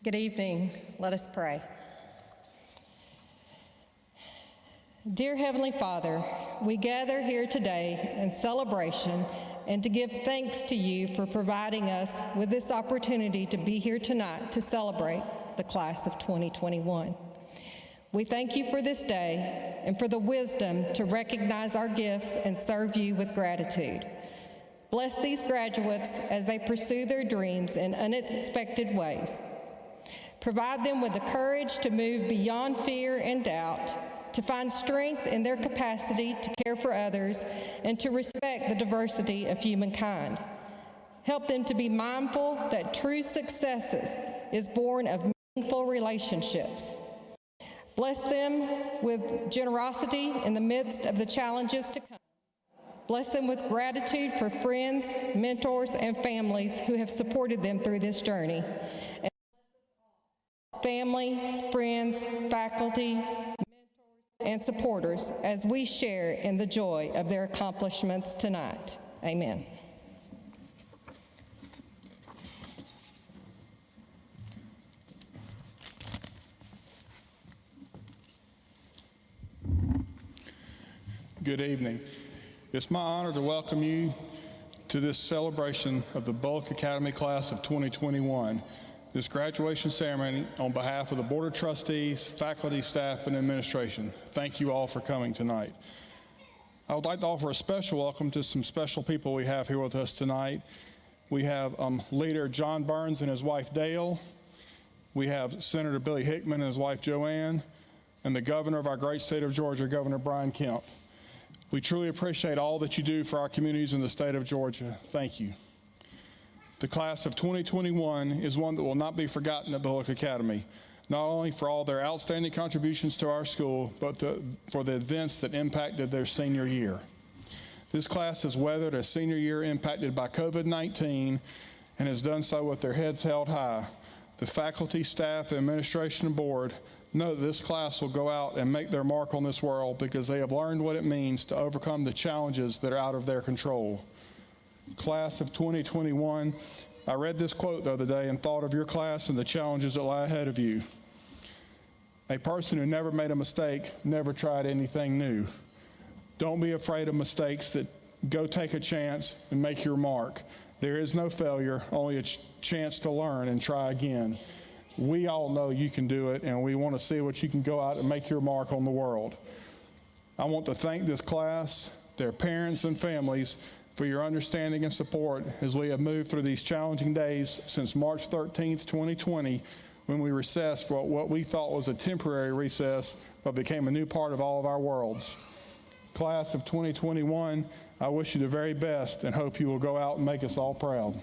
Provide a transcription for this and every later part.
Good evening. Let us pray. Dear Heavenly Father, we gather here today in celebration and to give thanks to you for providing us with this opportunity to be here tonight to celebrate the class of 2021. We thank you for this day and for the wisdom to recognize our gifts and serve you with gratitude. Bless these graduates as they pursue their dreams in unexpected ways. Provide them with the courage to move beyond fear and doubt, to find strength in their capacity to care for others, and to respect the diversity of humankind. Help them to be mindful that true successes is born of meaningful relationships. Bless them with generosity in the midst of the challenges to come. Bless them with gratitude for friends, mentors, and families who have supported them through this journey. And family, friends, faculty, and supporters as we share in the joy of their accomplishments tonight. Amen. Good evening. It's my honor to welcome you to this celebration of the Bullock Academy class of 2021. This graduation ceremony on behalf of the Board of Trustees, faculty, staff, and administration. Thank you all for coming tonight. I would like to offer a special welcome to some special people we have here with us tonight. We have Leader John Burns and his wife Dale. We have Senator Billy Hickman and his wife Joanne, and the governor of our great state of Georgia, Governor Brian Kemp. We truly appreciate all that you do for our communities in the state of Georgia. Thank you. The class of 2021 is one that will not be forgotten at Bullock Academy, not only for all their outstanding contributions to our school, but for the events that impacted their senior year. This class has weathered a senior year impacted by COVID-19 and has done so with their heads held high. The faculty, staff, administration, and board know that this class will go out and make their mark on this world because they have learned what it means to overcome the challenges that are out of their control. Class of 2021, I read this quote the other day and thought of your class and the challenges that lie ahead of you. A person who never made a mistake never tried anything new. Don't be afraid of mistakes. Go take a chance and make your mark. There is no failure, only a chance to learn and try again. We all know you can do it, and we want to see what you can go out and make your mark on the world. I want to thank this class, their parents and families, for your understanding and support as we have moved through these challenging days since March 13th, 2020, when we recessed for what we thought was a temporary recess, but became a new part of all of our worlds. Class of 2021, I wish you the very best and hope you will go out and make us all proud.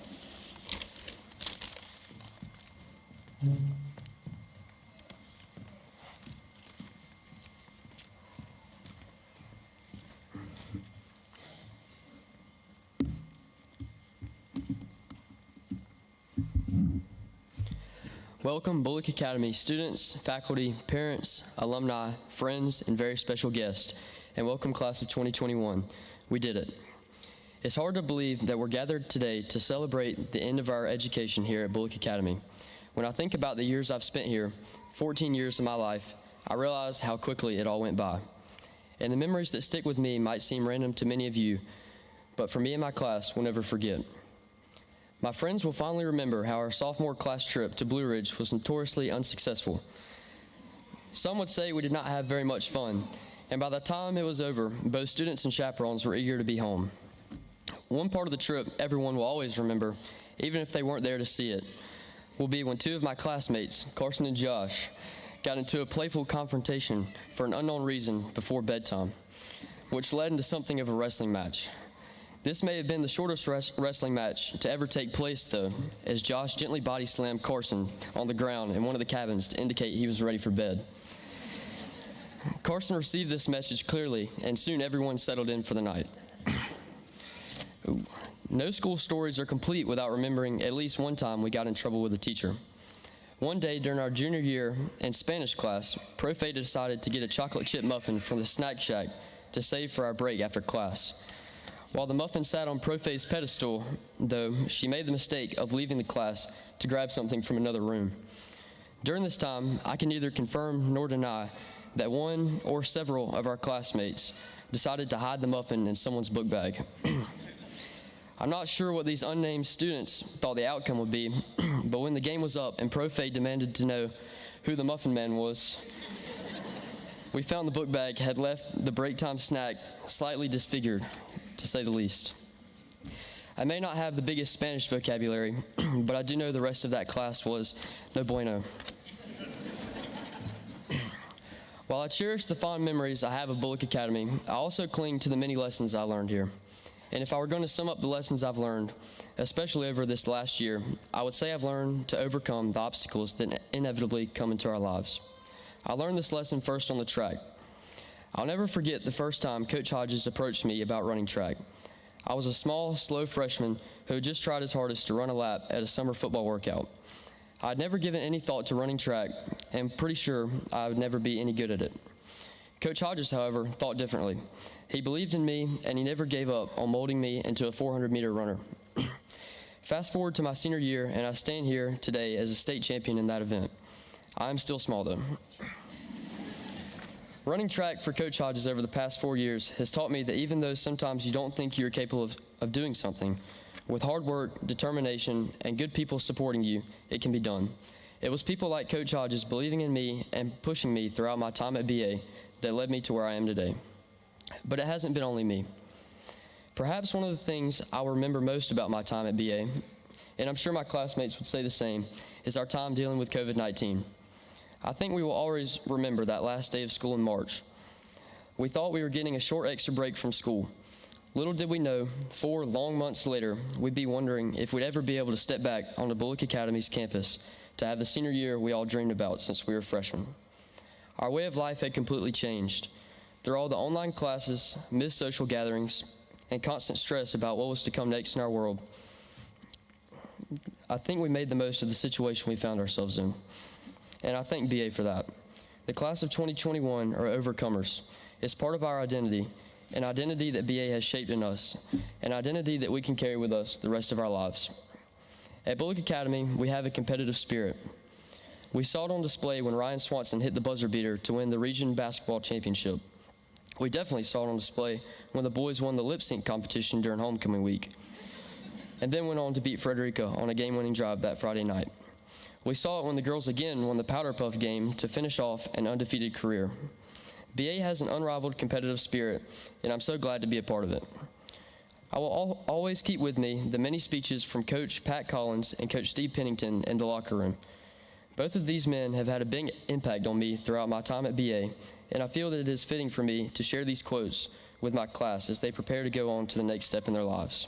Welcome, Bullock Academy students, faculty, parents, alumni, friends, and very special guests, and welcome class of 2021. We did it. It's hard to believe that we're gathered today to celebrate the end of our education here at Bullock Academy. When I think about the years I've spent here, 14 years of my life, I realize how quickly it all went by. And the memories that stick with me might seem random to many of you, but for me and my class, we'll never forget. My friends will fondly remember how our sophomore class trip to Blue Ridge was notoriously unsuccessful. Some would say we did not have very much fun, and by the time it was over, both students and chaperones were eager to be home. One part of the trip everyone will always remember, even if they weren't there to see it, will be when two of my classmates, Carson and Josh, got into a playful confrontation for an unknown reason before bedtime, which led into something of a wrestling match. This may have been the shortest wrestling match to ever take place, though, as Josh gently body slammed Carson on the ground in one of the cabins to indicate he was ready for bed. Carson received this message clearly, and soon everyone settled in for the night. No school stories are complete without remembering at least one time we got in trouble with a teacher. One day during our junior year in Spanish class, Profe decided to get a chocolate chip muffin from the snack shack to save for our break after class. While the muffin sat on Profe's pedestal, though, she made the mistake of leaving the class to grab something from another room. During this time, I can neither confirm nor deny that one or several of our classmates decided to hide the muffin in someone's book bag. I'm not sure what these unnamed students thought the outcome would be, but when the game was up and Pro Fade demanded to know who the muffin man was, we found the book bag had left the break time snack slightly disfigured, to say the least. I may not have the biggest Spanish vocabulary, but I do know the rest of that class was no bueno. While I cherish the fond memories I have of Bullock Academy, I also cling to the many lessons I learned here. And if I were going to sum up the lessons I've learned, especially over this last year, I would say I've learned to overcome the obstacles that inevitably come into our lives. I learned this lesson first on the track. I'll never forget the first time Coach Hodges approached me about running track. I was a small, slow freshman who had just tried his hardest to run a lap at a summer football workout. I'd never given any thought to running track, and pretty sure I would never be any good at it. Coach Hodges, however, thought differently. He believed in me, and he never gave up on molding me into a 400-meter runner. Fast forward to my senior year, and I stand here today as a state champion in that event. I'm still small, though. Running track for Coach Hodges over the past 4 years has taught me that even though sometimes you don't think you're capable of doing something, with hard work, determination, and good people supporting you, it can be done. It was people like Coach Hodges believing in me and pushing me throughout my time at BA that led me to where I am today. But it hasn't been only me. Perhaps one of the things I'll remember most about my time at BA, and I'm sure my classmates would say the same, is our time dealing with COVID-19. I think we will always remember that last day of school in March. We thought we were getting a short extra break from school. Little did we know, 4 long months later, we'd be wondering if we'd ever be able to step back onto Bullock Academy's campus to have the senior year we all dreamed about since we were freshmen. Our way of life had completely changed. Through all the online classes, missed social gatherings, and constant stress about what was to come next in our world, I think we made the most of the situation we found ourselves in. And I thank BA for that. The class of 2021 are overcomers. It's part of our identity, an identity that BA has shaped in us, an identity that we can carry with us the rest of our lives. At Bullock Academy, we have a competitive spirit. We saw it on display when Ryan Swanson hit the buzzer beater to win the region basketball championship. We definitely saw it on display when the boys won the lip sync competition during homecoming week, and then went on to beat Frederica on a game-winning drive that Friday night. We saw it when the girls again won the Powder Puff game to finish off an undefeated career. BA has an unrivaled competitive spirit, and I'm so glad to be a part of it. I will always keep with me the many speeches from Coach Pat Collins and Coach Steve Pennington in the locker room. Both of these men have had a big impact on me throughout my time at BA, and I feel that it is fitting for me to share these quotes with my class as they prepare to go on to the next step in their lives.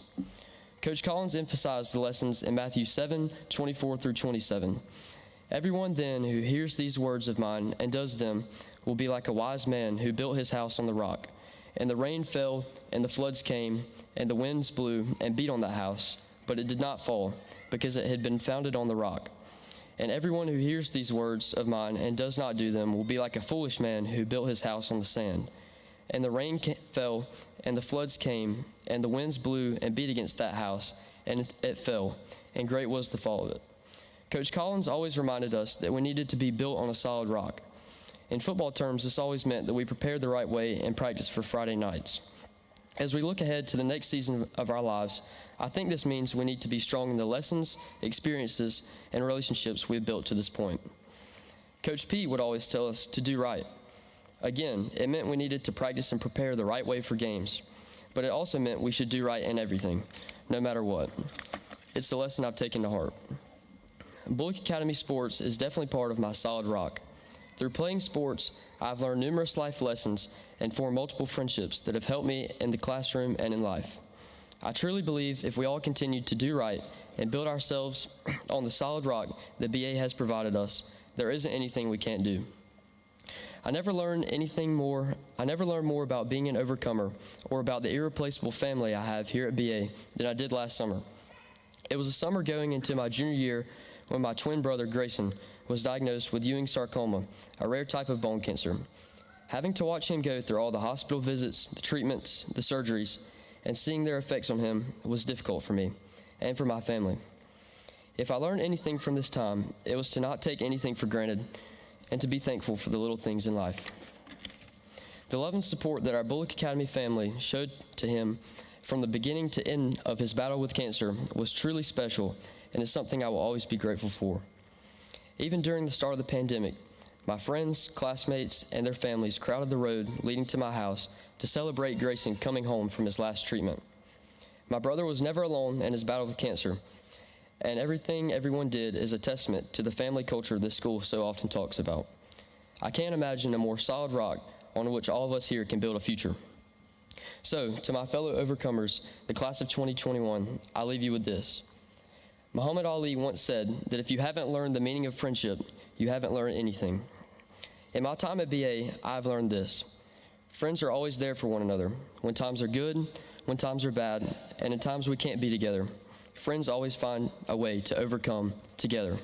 Coach Collins emphasized the lessons in Matthew 7:24 through 27. Everyone then who hears these words of mine and does them will be like a wise man who built his house on the rock. And the rain fell, and the floods came, and the winds blew and beat on that house, but it did not fall, because it had been founded on the rock. And everyone who hears these words of mine and does not do them will be like a foolish man who built his house on the sand. And the rain fell, and the floods came, and the winds blew and beat against that house, and it fell, and great was the fall of it. Coach Collins always reminded us that we needed to be built on a solid rock. In football terms, this always meant that we prepared the right way and practiced for Friday nights. As we look ahead to the next season of our lives, I think this means we need to be strong in the lessons, experiences, and relationships we've built to this point. Coach P would always tell us to do right. Again, it meant we needed to practice and prepare the right way for games, but it also meant we should do right in everything, no matter what. It's the lesson I've taken to heart. Bullock Academy sports is definitely part of my solid rock. Through playing sports, I've learned numerous life lessons and formed multiple friendships that have helped me in the classroom and in life. I truly believe if we all continue to do right and build ourselves on the solid rock that BA has provided us, there isn't anything we can't do. I never learned more about being an overcomer or about the irreplaceable family I have here at BA than I did last summer. It was a summer going into my junior year when my twin brother, Grayson, was diagnosed with Ewing sarcoma, a rare type of bone cancer. Having to watch him go through all the hospital visits, the treatments, the surgeries, and seeing their effects on him was difficult for me and for my family. If I learned anything from this time, it was to not take anything for granted and to be thankful for the little things in life. The love and support that our Bullock Academy family showed to him from the beginning to end of his battle with cancer was truly special and is something I will always be grateful for. Even during the start of the pandemic, my friends, classmates, and their families crowded the road leading to my house to celebrate Grayson coming home from his last treatment. My brother was never alone in his battle with cancer, and everything everyone did is a testament to the family culture this school so often talks about. I can't imagine a more solid rock on which all of us here can build a future. So, to my fellow overcomers, the class of 2021, I leave you with this. Muhammad Ali once said that if you haven't learned the meaning of friendship, you haven't learned anything. In my time at BA, I've learned this. Friends are always there for one another, when times are good, when times are bad, and in times we can't be together. Friends always find a way to overcome together.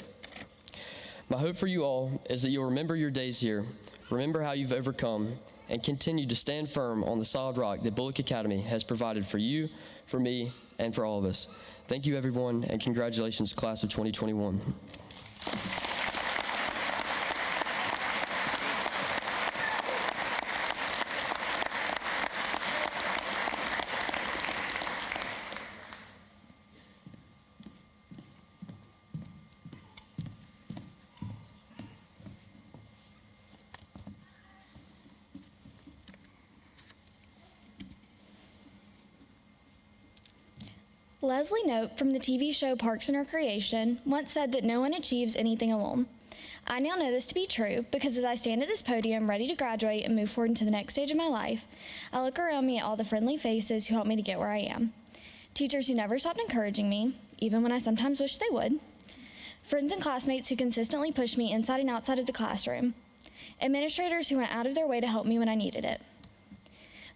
My hope for you all is that you'll remember your days here, remember how you've overcome, and continue to stand firm on the solid rock that Bullock Academy has provided for you, for me, and for all of us. Thank you, everyone, and congratulations, class of 2021. Leslie Knope from the TV show Parks and Recreation once said that no one achieves anything alone. I now know this to be true because as I stand at this podium ready to graduate and move forward into the next stage of my life, I look around me at all the friendly faces who helped me to get where I am. Teachers who never stopped encouraging me, even when I sometimes wished they would. Friends and classmates who consistently pushed me inside and outside of the classroom. Administrators who went out of their way to help me when I needed it.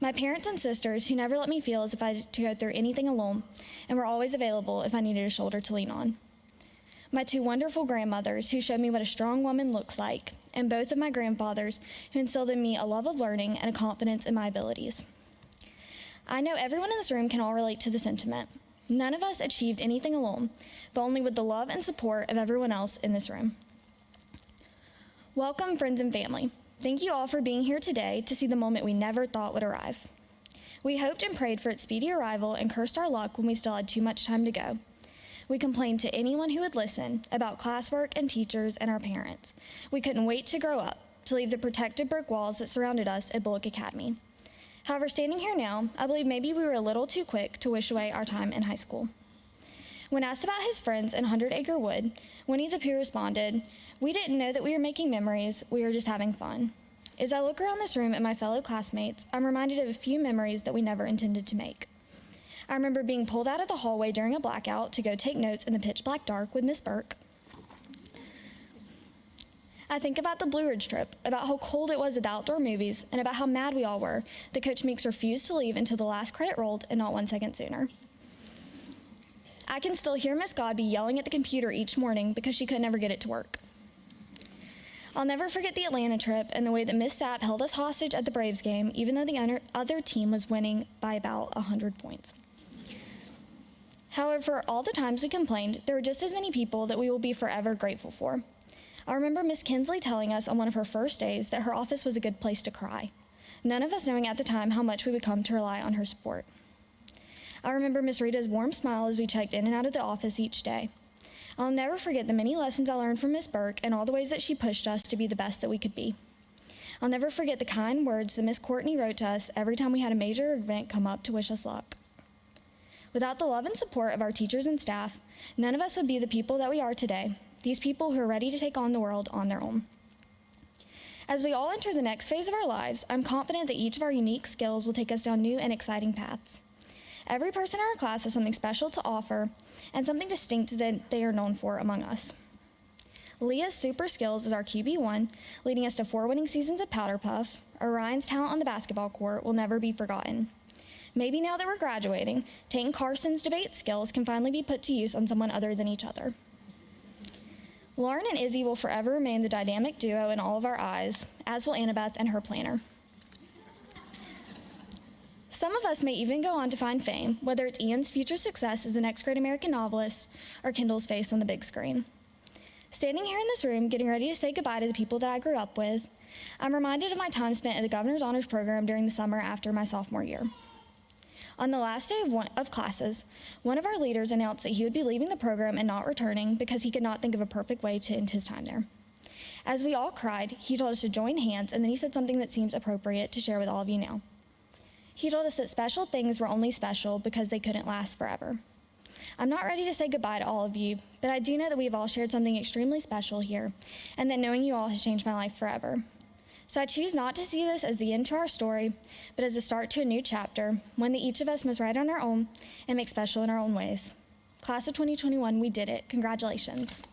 My parents and sisters who never let me feel as if I had to go through anything alone and were always available if I needed a shoulder to lean on. My two wonderful grandmothers who showed me what a strong woman looks like, and both of my grandfathers who instilled in me a love of learning and a confidence in my abilities. I know everyone in this room can all relate to the sentiment. None of us achieved anything alone, but only with the love and support of everyone else in this room. Welcome, friends and family. Thank you all for being here today to see the moment we never thought would arrive. We hoped and prayed for its speedy arrival and cursed our luck when we still had too much time to go. We complained to anyone who would listen about classwork and teachers and our parents. We couldn't wait to grow up, to leave the protective brick walls that surrounded us at Bullock Academy. However, standing here now, I believe maybe we were a little too quick to wish away our time in high school. When asked about his friends in 100 Acre Wood, Winnie the Pooh responded, "We didn't know that we were making memories, we were just having fun." As I look around this room at my fellow classmates, I'm reminded of a few memories that we never intended to make. I remember being pulled out of the hallway during a blackout to go take notes in the pitch black dark with Miss Burke. I think about the Blue Ridge trip, about how cold it was at the outdoor movies, and about how mad we all were that Coach Meeks refused to leave until the last credit rolled and not 1 second sooner. I can still hear Miss Godby yelling at the computer each morning because she could never get it to work. I'll never forget the Atlanta trip and the way that Miss Sapp held us hostage at the Braves game, even though the other team was winning by about 100 points. However, all the times we complained, there were just as many people that we will be forever grateful for. I remember Miss Kinsley telling us on one of her first days that her office was a good place to cry, none of us knowing at the time how much we would come to rely on her support. I remember Miss Rita's warm smile as we checked in and out of the office each day. I'll never forget the many lessons I learned from Miss Burke and all the ways that she pushed us to be the best that we could be. I'll never forget the kind words that Miss Courtney wrote to us every time we had a major event come up to wish us luck. Without the love and support of our teachers and staff, none of us would be the people that we are today, these people who are ready to take on the world on their own. As we all enter the next phase of our lives, I'm confident that each of our unique skills will take us down new and exciting paths. Every person in our class has something special to offer and something distinct that they are known for among us. Leah's super skills as our QB1, leading us to 4 winning seasons of Powder Puff, or Ryan's talent on the basketball court will never be forgotten. Maybe now that we're graduating, Tate and Carson's debate skills can finally be put to use on someone other than each other. Lauren and Izzy will forever remain the dynamic duo in all of our eyes, as will Annabeth and her planner. Some of us may even go on to find fame, whether it's Ian's future success as the next great American novelist or Kendall's face on the big screen. Standing here in this room, getting ready to say goodbye to the people that I grew up with, I'm reminded of my time spent at the Governor's Honors Program during the summer after my sophomore year. On the last day of classes, one of our leaders announced that he would be leaving the program and not returning because he could not think of a perfect way to end his time there. As we all cried, he told us to join hands, and then he said something that seems appropriate to share with all of you now. He told us that special things were only special because they couldn't last forever. I'm not ready to say goodbye to all of you, but I do know that we've all shared something extremely special here, and that knowing you all has changed my life forever. So I choose not to see this as the end to our story, but as a start to a new chapter, one that each of us must write on our own and make special in our own ways. Class of 2021, we did it. Congratulations.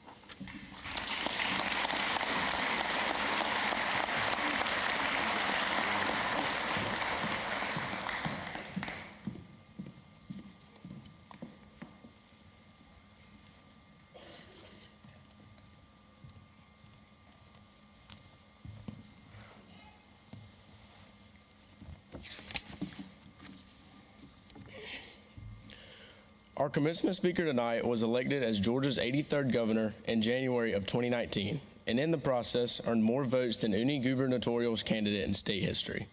Our commencement speaker tonight was elected as Georgia's 83rd governor in January of 2019, and in the process earned more votes than any gubernatorial candidate in state history.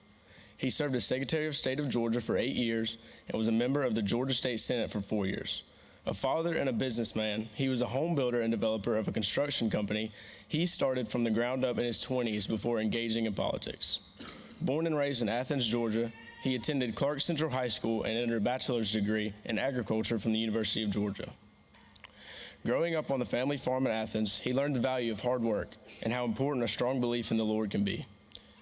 He served as Secretary of State of Georgia for 8 years and was a member of the Georgia State Senate for 4 years. A father and a businessman, he was a home builder and developer of a construction company he started from the ground up in his 20s before engaging in politics. Born and raised in Athens, Georgia, he attended Clark Central High School and earned a bachelor's degree in agriculture from the University of Georgia. Growing up on the family farm in Athens, he learned the value of hard work and how important a strong belief in the Lord can be.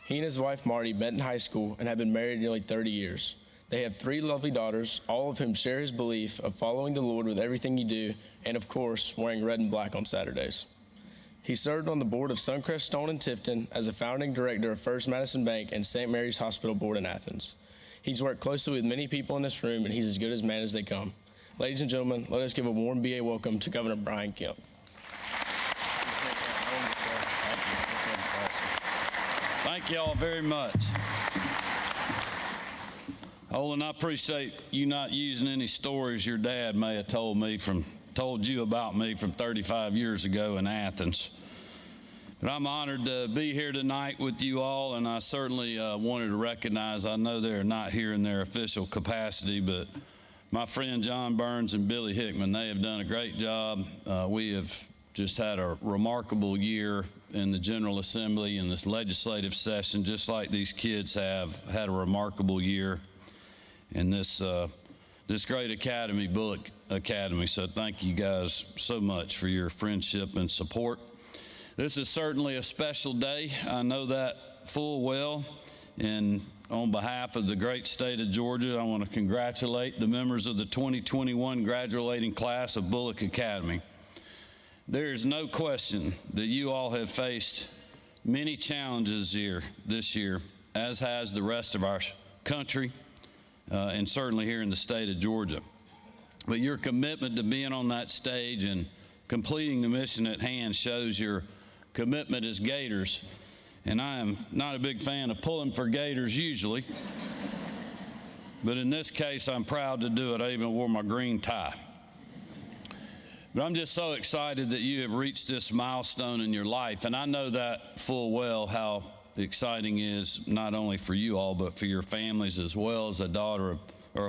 He and his wife Marty met in high school and have been married nearly 30 years. They have 3 lovely daughters, all of whom share his belief of following the Lord with everything you do, and of course, wearing red and black on Saturdays. He served on the board of Suncrest Stone in Tifton as a founding director of First Madison Bank and St. Mary's Hospital Board in Athens. He's worked closely with many people in this room, and he's as good a man as they come. Ladies and gentlemen, let us give a warm BA welcome to Governor Brian Kemp. Thank you all very much. Olin, I appreciate you not using any stories your dad may have told you about me from 35 years ago in Athens. But I'm honored to be here tonight with you all, and I certainly wanted to recognize, I know they're not here in their official capacity, but my friend John Burns and Billy Hickman, they have done a great job. We have just had a remarkable year in the General Assembly in this legislative session, just like these kids have had a remarkable year in this great academy, Bullock Academy. So thank you guys so much for your friendship and support. This is certainly a special day. I know that full well. And on behalf of the great state of Georgia, I want to congratulate the members of the 2021 graduating class of Bullock Academy. There is no question that you all have faced many challenges this year, as has the rest of our country, and certainly here in the state of Georgia. But your commitment to being on that stage and completing the mission at hand shows your commitment as Gators, and I am not a big fan of pulling for Gators usually, but in this case I'm proud to do it. I even wore my green tie. But I'm just so excited that you have reached this milestone in your life, and I know that full well how exciting it is not only for you all but for your families as well. As a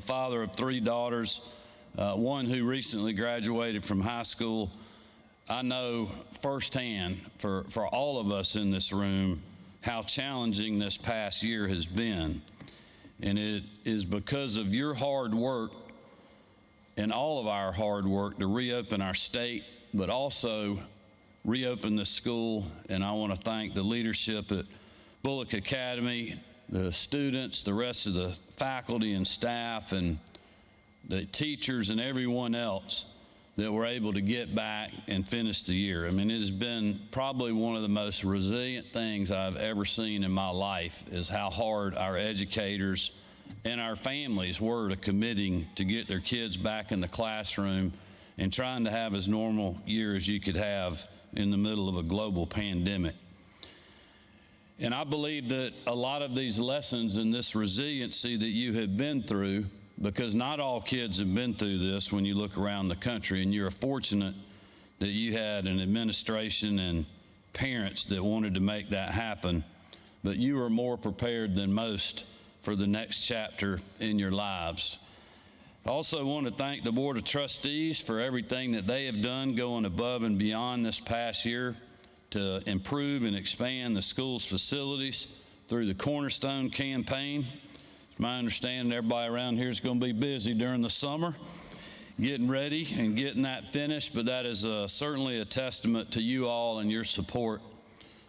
father of 3 daughters, one who recently graduated from high school, I know firsthand for all of us in this room how challenging this past year has been. And it is because of your hard work and all of our hard work to reopen our state, but also reopen the school. And I want to thank the leadership at Bullock Academy, the students, the rest of the faculty and staff, and the teachers and everyone else that were able to get back and finish the year. I mean, it has been probably one of the most resilient things I've ever seen in my life, is how hard our educators and our families were to committing to get their kids back in the classroom and trying to have as normal year as you could have in the middle of a global pandemic. And I believe that a lot of these lessons and this resiliency that you have been through, because not all kids have been through this when you look around the country, and you're fortunate that you had an administration and parents that wanted to make that happen, but you are more prepared than most for the next chapter in your lives. I also want to thank the Board of Trustees for everything that they have done going above and beyond this past year to improve and expand the school's facilities through the Cornerstone campaign. It's my understanding everybody around here is going to be busy during the summer getting ready and getting that finished, but that is certainly a testament to you all and your support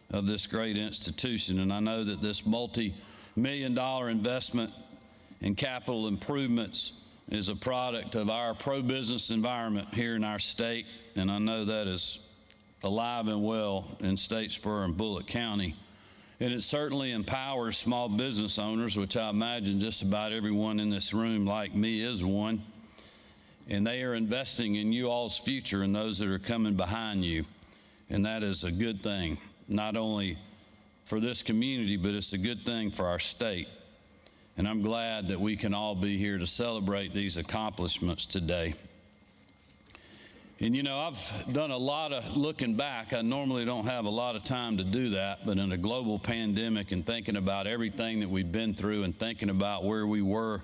of this great institution. And I know that this multi-million-dollar investment in capital improvements is a product of our pro-business environment here in our state, and I know that is alive and well in Statesboro and Bullock County. And it certainly empowers small business owners, which I imagine just about everyone in this room like me is one. And they are investing in you all's future and those that are coming behind you. And that is a good thing, not only for this community, but it's a good thing for our state. And I'm glad that we can all be here to celebrate these accomplishments today. And you know, I've done a lot of looking back. I normally don't have a lot of time to do that, but in a global pandemic and thinking about everything that we've been through and thinking about where we were,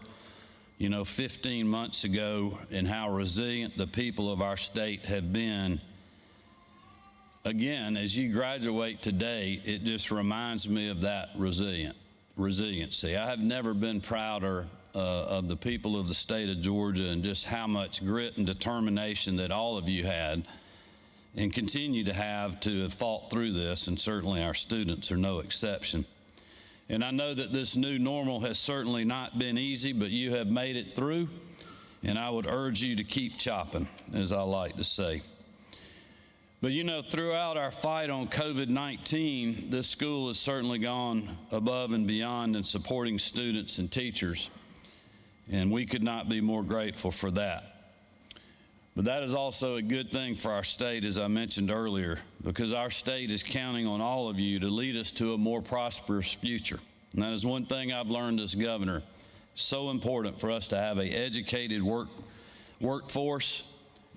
15 months ago and how resilient the people of our state have been. Again, as you graduate today, it just reminds me of that resiliency. I have never been prouder of the people of the state of Georgia and just how much grit and determination that all of you had and continue to have fought through this, and certainly our students are no exception. And I know that this new normal has certainly not been easy, but you have made it through, and I would urge you to keep chopping, as I like to say. But throughout our fight on COVID-19, this school has certainly gone above and beyond in supporting students and teachers, and we could not be more grateful for that. But that is also a good thing for our state, as I mentioned earlier, because our state is counting on all of you to lead us to a more prosperous future. And that is one thing I've learned as governor. So important for us to have an educated workforce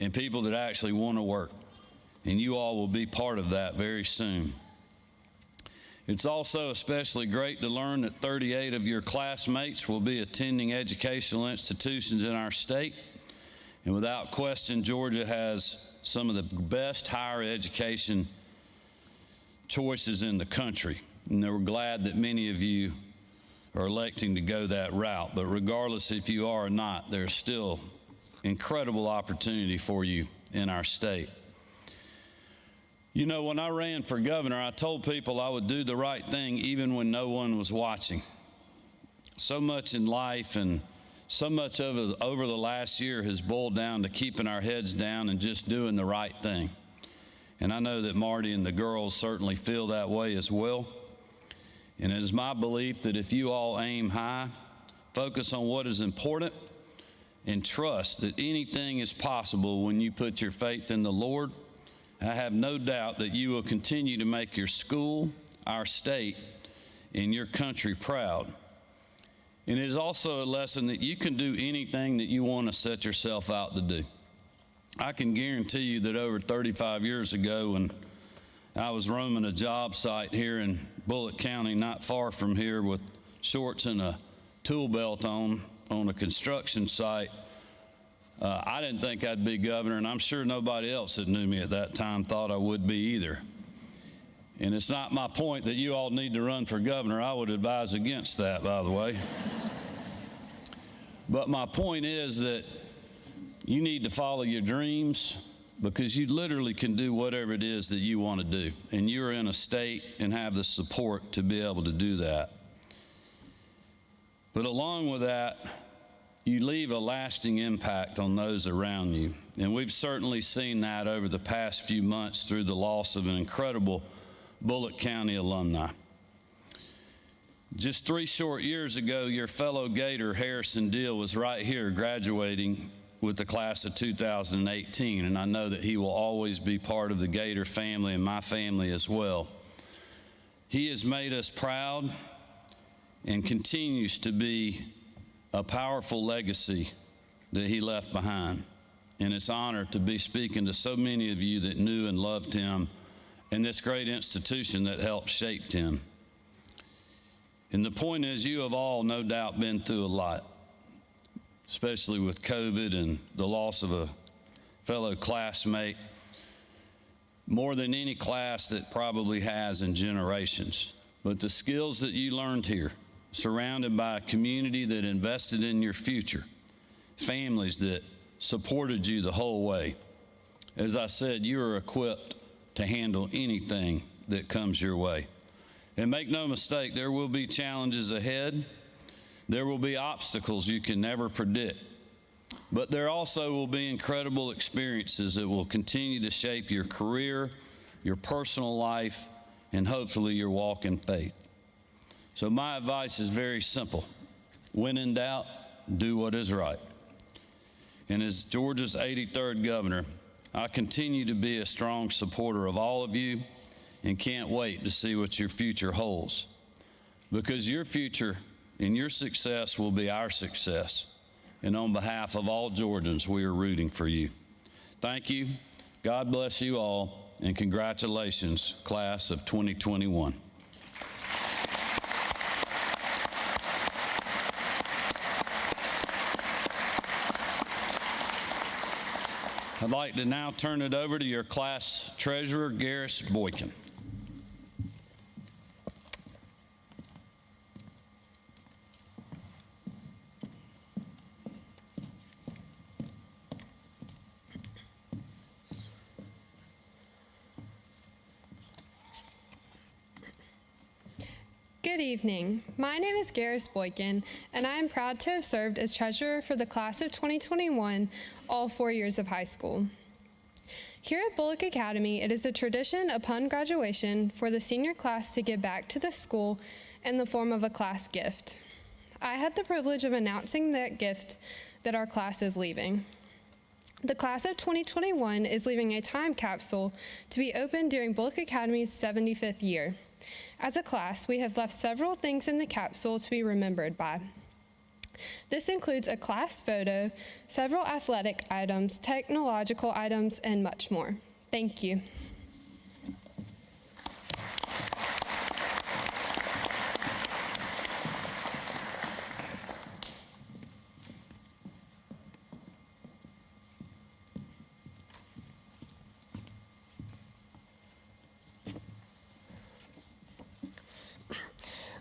and people that actually want to work. And you all will be part of that very soon. It's also especially great to learn that 38 of your classmates will be attending educational institutions in our state. And without question, Georgia has some of the best higher education choices in the country. And we're glad that many of you are electing to go that route. But regardless if you are or not, there's still incredible opportunity for you in our state. When I ran for governor, I told people I would do the right thing even when no one was watching. So much in life and so much over the last year has boiled down to keeping our heads down and just doing the right thing. And I know that Marty and the girls certainly feel that way as well. And it is my belief that if you all aim high, focus on what is important, and trust that anything is possible when you put your faith in the Lord, I have no doubt that you will continue to make your school, our state, and your country proud. And it is also a lesson that you can do anything that you want to set yourself out to do. I can guarantee you that over 35 years ago, when I was roaming a job site here in Bullock County, not far from here, with shorts and a tool belt on a construction site, I didn't think I'd be governor, and I'm sure nobody else that knew me at that time thought I would be either. And it's not my point that you all need to run for governor. I would advise against that, by the way. But my point is that you need to follow your dreams, because you literally can do whatever it is that you want to do. And you're in a state and have the support to be able to do that. But along with that, you leave a lasting impact on those around you. And we've certainly seen that over the past few months through the loss of an incredible Bullock County alumni. Just 3 short years ago, your fellow Gator, Harrison Deal, was right here graduating with the class of 2018. And I know that he will always be part of the Gator family and my family as well. He has made us proud and continues to be a powerful legacy that he left behind. And it's an honor to be speaking to so many of you that knew and loved him and this great institution that helped shape him. And the point is, you have all no doubt been through a lot, especially with COVID and the loss of a fellow classmate, more than any class that probably has in generations. But the skills that you learned here, surrounded by a community that invested in your future, families that supported you the whole way. As I said, you are equipped to handle anything that comes your way. And make no mistake, there will be challenges ahead. There will be obstacles you can never predict. But there also will be incredible experiences that will continue to shape your career, your personal life, and hopefully your walk in faith. So my advice is very simple. When in doubt, do what is right. And as Georgia's 83rd governor, I continue to be a strong supporter of all of you and can't wait to see what your future holds. Because your future and your success will be our success. And on behalf of all Georgians, we are rooting for you. Thank you. God bless you all, and congratulations, class of 2021. I'd like to now turn it over to your class treasurer, Garrison Boykin. Good evening. My name is Garrison Boykin, and I am proud to have served as treasurer for the class of 2021 all 4 years of high school. Here at Bullock Academy, it is a tradition upon graduation for the senior class to give back to the school in the form of a class gift. I had the privilege of announcing that gift that our class is leaving. The class of 2021 is leaving a time capsule to be opened during Bullock Academy's 75th year. As a class, we have left several things in the capsule to be remembered by. This includes a class photo, several athletic items, technological items, and much more. Thank you.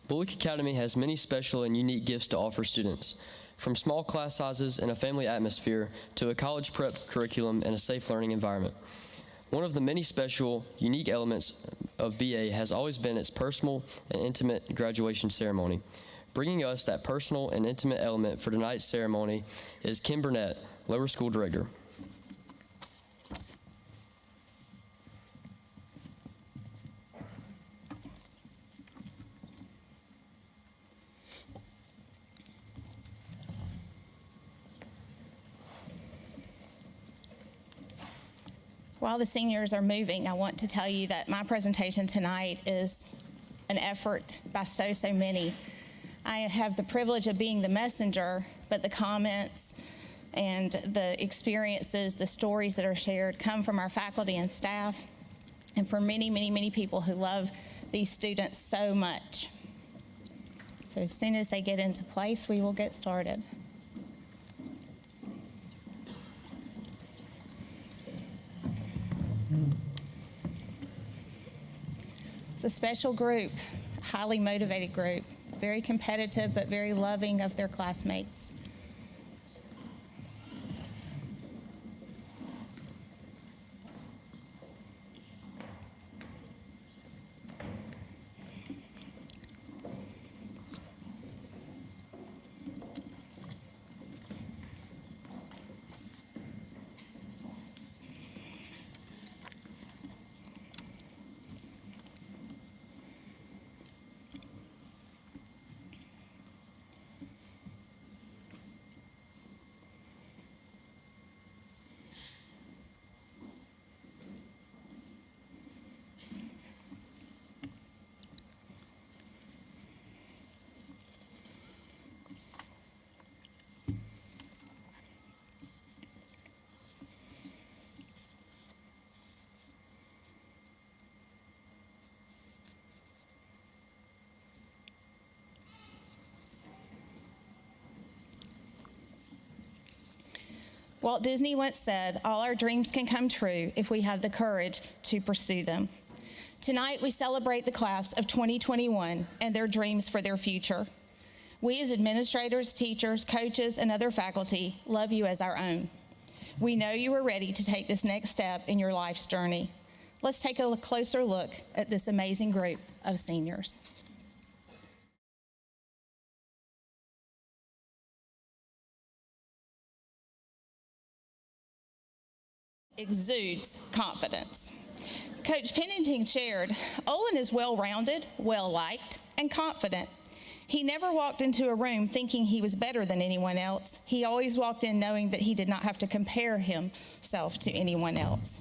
Bullock Academy has many special and unique gifts to offer students, from small class sizes and a family atmosphere to a college prep curriculum and a safe learning environment. One of the many special, unique elements of BA has always been its personal and intimate graduation ceremony. Bringing us that personal and intimate element for tonight's ceremony is Kim Burnett, Lower School Director. While the seniors are moving, I want to tell you that my presentation tonight is an effort by so many. I have the privilege of being the messenger, but the comments and the experiences, the stories that are shared come from our faculty and staff and from many people who love these students so much. So as soon as they get into place, we will get started. It's a special group, highly motivated group, very competitive but very loving of their classmates. Walt Disney once said, "All our dreams can come true if we have the courage to pursue them." Tonight, we celebrate the class of 2021 and their dreams for their future. We as administrators, teachers, coaches, and other faculty love you as our own. We know you are ready to take this next step in your life's journey. Let's take a closer look at this amazing group of seniors. Exudes confidence. Coach Pennington shared, "Olin is well-rounded, well-liked, and confident. He never walked into a room thinking he was better than anyone else. He always walked in knowing that he did not have to compare himself to anyone else."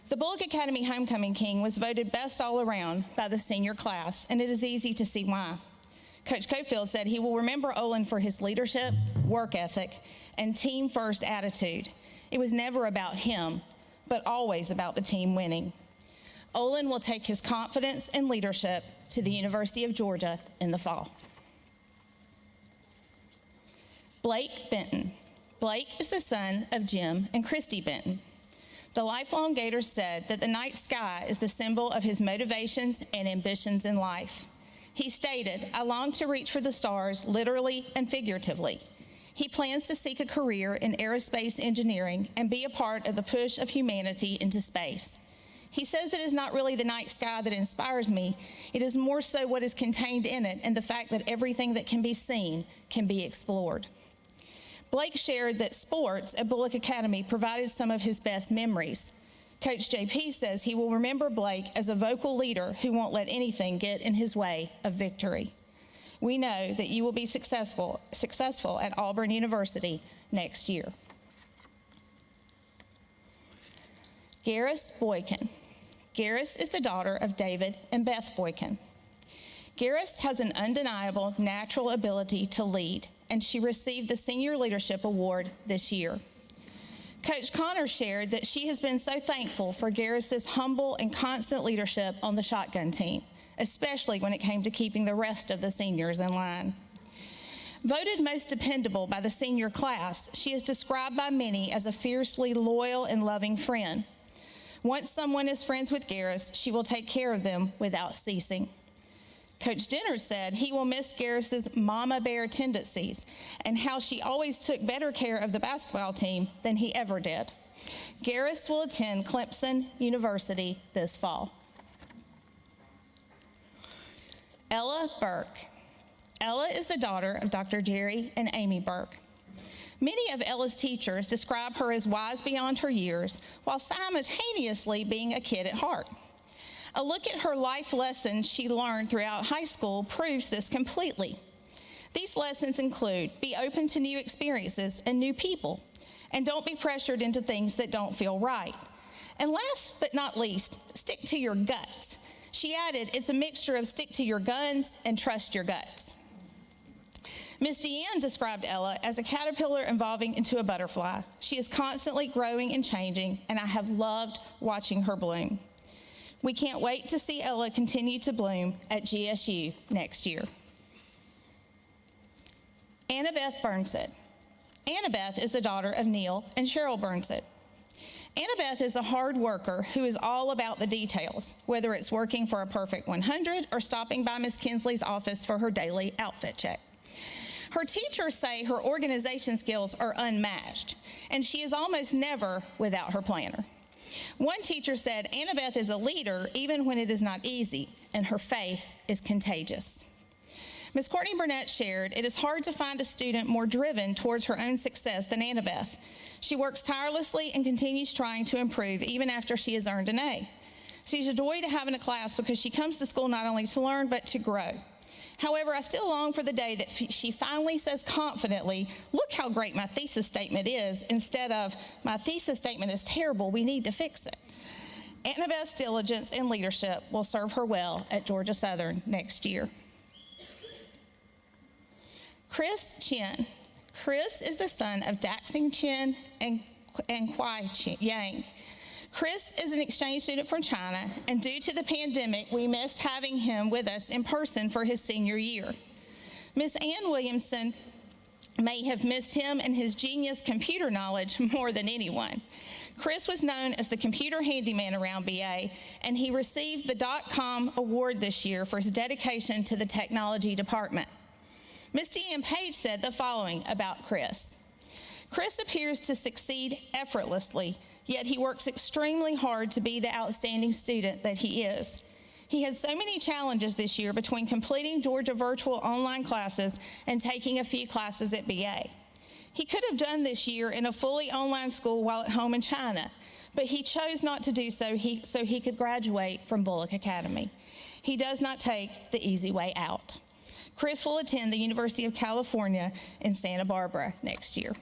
The Bullock Academy Homecoming King was voted best all around by the senior class, and it is easy to see why. Coach Cofield said he will remember Olin for his leadership, work ethic, and team-first attitude. It was never about him, but always about the team winning. Olin will take his confidence and leadership to the University of Georgia in the fall. Blake Benton. Blake is the son of Jim and Christy Benton. The lifelong Gator said that the night sky is the symbol of his motivations and ambitions in life. He stated, "I long to reach for the stars literally and figuratively." He plans to seek a career in aerospace engineering and be a part of the push of humanity into space. He says it is not really the night sky that inspires me. It is more so what is contained in it and the fact that everything that can be seen can be explored. Blake shared that sports at Bullock Academy provided some of his best memories. Coach JP says he will remember Blake as a vocal leader who won't let anything get in his way of victory. We know that you will be successful at Auburn University next year. Garris Boykin. Garris is the daughter of David and Beth Boykin. Garris has an undeniable natural ability to lead, and she received the Senior Leadership Award this year. Coach Connor shared that she has been so thankful for Garris's humble and constant leadership on the shotgun team, especially when it came to keeping the rest of the seniors in line. Voted most dependable by the senior class, she is described by many as a fiercely loyal and loving friend. Once someone is friends with Garris, she will take care of them without ceasing. Coach Jenner said he will miss Garris's mama bear tendencies and how she always took better care of the basketball team than he ever did. Garris will attend Clemson University this fall. Ella Burke. Ella is the daughter of Dr. Jerry and Amy Burke. Many of Ella's teachers describe her as wise beyond her years while simultaneously being a kid at heart. A look at her life lessons she learned throughout high school proves this completely. These lessons include: be open to new experiences and new people, and don't be pressured into things that don't feel right. And last but not least, stick to your guts. She added, it's a mixture of stick to your guns and trust your guts. Ms. Deanne described Ella as a caterpillar evolving into a butterfly. She is constantly growing and changing, and I have loved watching her bloom. We can't wait to see Ella continue to bloom at GSU next year. Annabeth Burnsett. Annabeth is the daughter of Neil and Cheryl Burnsett. Annabeth is a hard worker who is all about the details, whether it's working for a perfect 100 or stopping by Miss Kinsley's office for her daily outfit check. Her teachers say her organization skills are unmatched, and she is almost never without her planner. One teacher said, Annabeth is a leader even when it is not easy, and her faith is contagious. Ms. Courtney Burnett shared, it is hard to find a student more driven towards her own success than Annabeth. She works tirelessly and continues trying to improve even after she has earned an A. She's a joy to have in a class because she comes to school not only to learn but to grow. However, I still long for the day that she finally says confidently, look how great my thesis statement is, instead of, my thesis statement is terrible, we need to fix it. Annabeth's diligence and leadership will serve her well at Georgia Southern next year. Chris Chen. Chris is the son of Daxing Chen and Kwai Yang. Chris is an exchange student from China, and due to the pandemic, we missed having him with us in person for his senior year. Miss Ann Williamson may have missed him and his genius computer knowledge more than anyone. Chris was known as the computer handyman around BA, and he received the .com award this year for his dedication to the technology department. Ms. Deanne Page said the following about Chris. Chris appears to succeed effortlessly, yet he works extremely hard to be the outstanding student that he is. He had so many challenges this year between completing Georgia virtual online classes and taking a few classes at BA. He could have done this year in a fully online school while at home in China, but he chose not to do so so he could graduate from Bullock Academy. He does not take the easy way out. Chris will attend the University of California in Santa Barbara next year.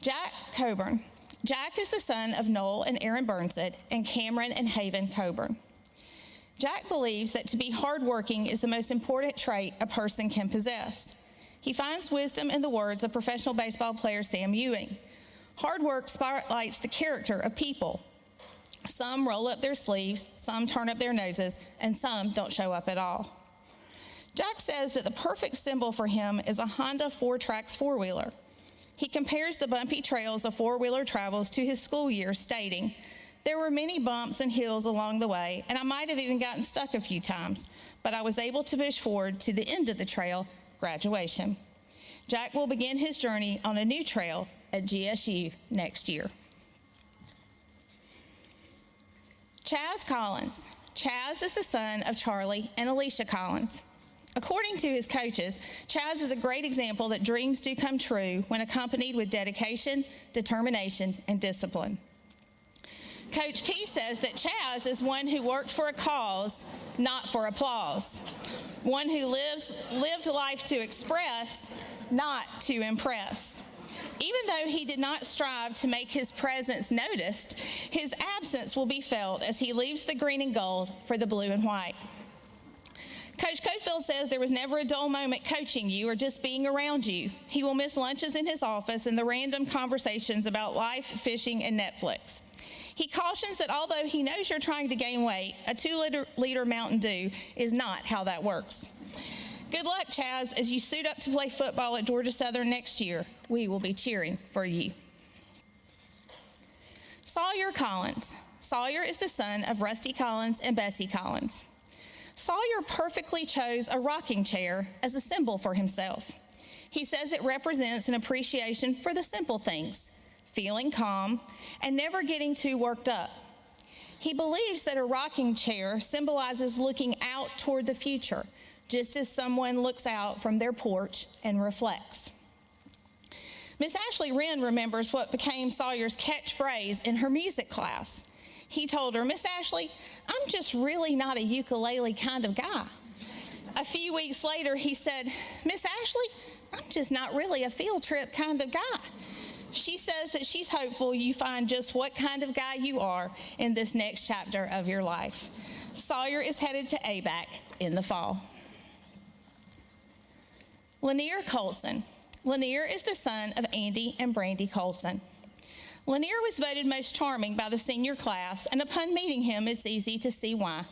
Jack Coburn. Jack is the son of Noel and Aaron Burnsett and Cameron and Haven Coburn. Jack believes that to be hardworking is the most important trait a person can possess. He finds wisdom in the words of professional baseball player Sam Ewing. Hard work spotlights the character of people. Some roll up their sleeves, some turn up their noses, and some don't show up at all. Jack says that the perfect symbol for him is a Honda 4Trax four-wheeler. He compares the bumpy trails of four-wheeler travels to his school years, stating, "There were many bumps and hills along the way, and I might have even gotten stuck a few times, but I was able to push forward to the end of the trail, graduation." Jack will begin his journey on a new trail at GSU next year. Chaz Collins. Chaz is the son of Charlie and Alicia Collins. According to his coaches, Chaz is a great example that dreams do come true when accompanied with dedication, determination, and discipline. Coach P says that Chaz is one who worked for a cause, not for applause. One who lived life to express, not to impress. Even though he did not strive to make his presence noticed, his absence will be felt as he leaves the green and gold for the blue and white. Coach Cofield says there was never a dull moment coaching you or just being around you. He will miss lunches in his office and the random conversations about life, fishing, and Netflix. He cautions that although he knows you're trying to gain weight, a 2-liter Mountain Dew is not how that works. Good luck, Chaz, as you suit up to play football at Georgia Southern next year. We will be cheering for you. Sawyer Collins. Sawyer is the son of Rusty Collins and Bessie Collins. Sawyer perfectly chose a rocking chair as a symbol for himself. He says it represents an appreciation for the simple things, feeling calm, and never getting too worked up. He believes that a rocking chair symbolizes looking out toward the future, just as someone looks out from their porch and reflects. Miss Ashley Wren remembers what became Sawyer's catchphrase in her music class. He told her, "Miss Ashley, I'm just really not a ukulele kind of guy." A few weeks later, he said, "Miss Ashley, I'm just not really a field trip kind of guy." She says that she's hopeful you find just what kind of guy you are in this next chapter of your life. Sawyer is headed to ABAC in the fall. Lanier Coulson. Lanier is the son of Andy and Brandy Coulson. Lanier was voted most charming by the senior class, and upon meeting him, it's easy to see why.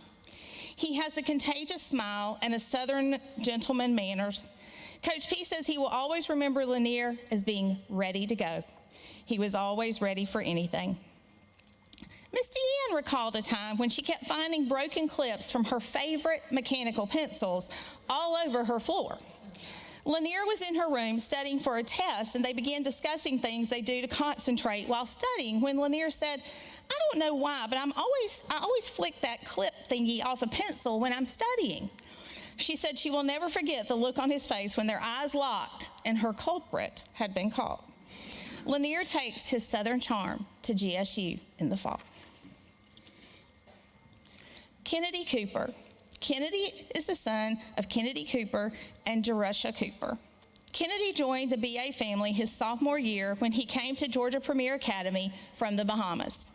He has a contagious smile and a Southern gentleman manners. Coach P says he will always remember Lanier as being ready to go. He was always ready for anything. Miss Deanne recalled a time when she kept finding broken clips from her favorite mechanical pencils all over her floor. Lanier was in her room studying for a test, and they began discussing things they do to concentrate while studying when Lanier said, "I don't know why, but I always flick that clip thingy off a pencil when I'm studying." She said she will never forget the look on his face when their eyes locked and her culprit had been caught. Lanier takes his Southern charm to GSU in the fall. Kennedy Cooper. Kennedy is the son of Kennedy Cooper and Jerusha Cooper. Kennedy joined the BA family his sophomore year when he came to Georgia Premier Academy from the Bahamas.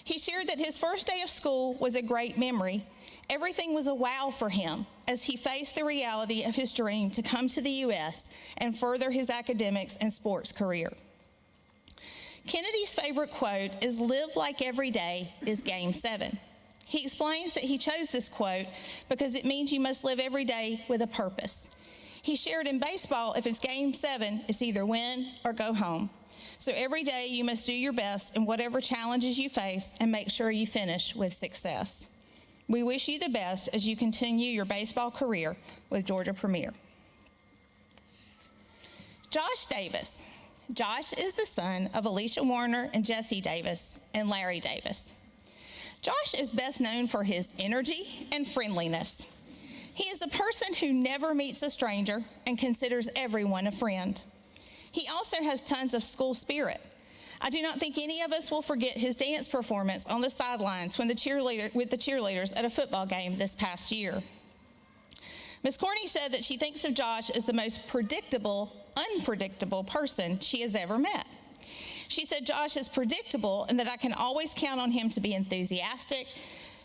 He shared that his first day of school was a great memory. Everything was a wow for him as he faced the reality of his dream to come to the U.S. and further his academics and sports career. Kennedy's favorite quote is, "Live like every day is Game 7. He explains that he chose this quote because it means you must live every day with a purpose. He shared in baseball, if it's game 7, it's either win or go home. So every day you must do your best in whatever challenges you face and make sure you finish with success. We wish you the best as you continue your baseball career with Georgia Premier. Josh Davis. Josh is the son of Alicia Warner and Jesse Davis and Larry Davis. Josh is best known for his energy and friendliness. He is a person who never meets a stranger and considers everyone a friend. He also has tons of school spirit. I do not think any of us will forget his dance performance on the sidelines with the cheerleaders at a football game this past year. Ms. Corney said that she thinks of Josh as the most unpredictable person she has ever met. She said Josh is predictable and that I can always count on him to be enthusiastic,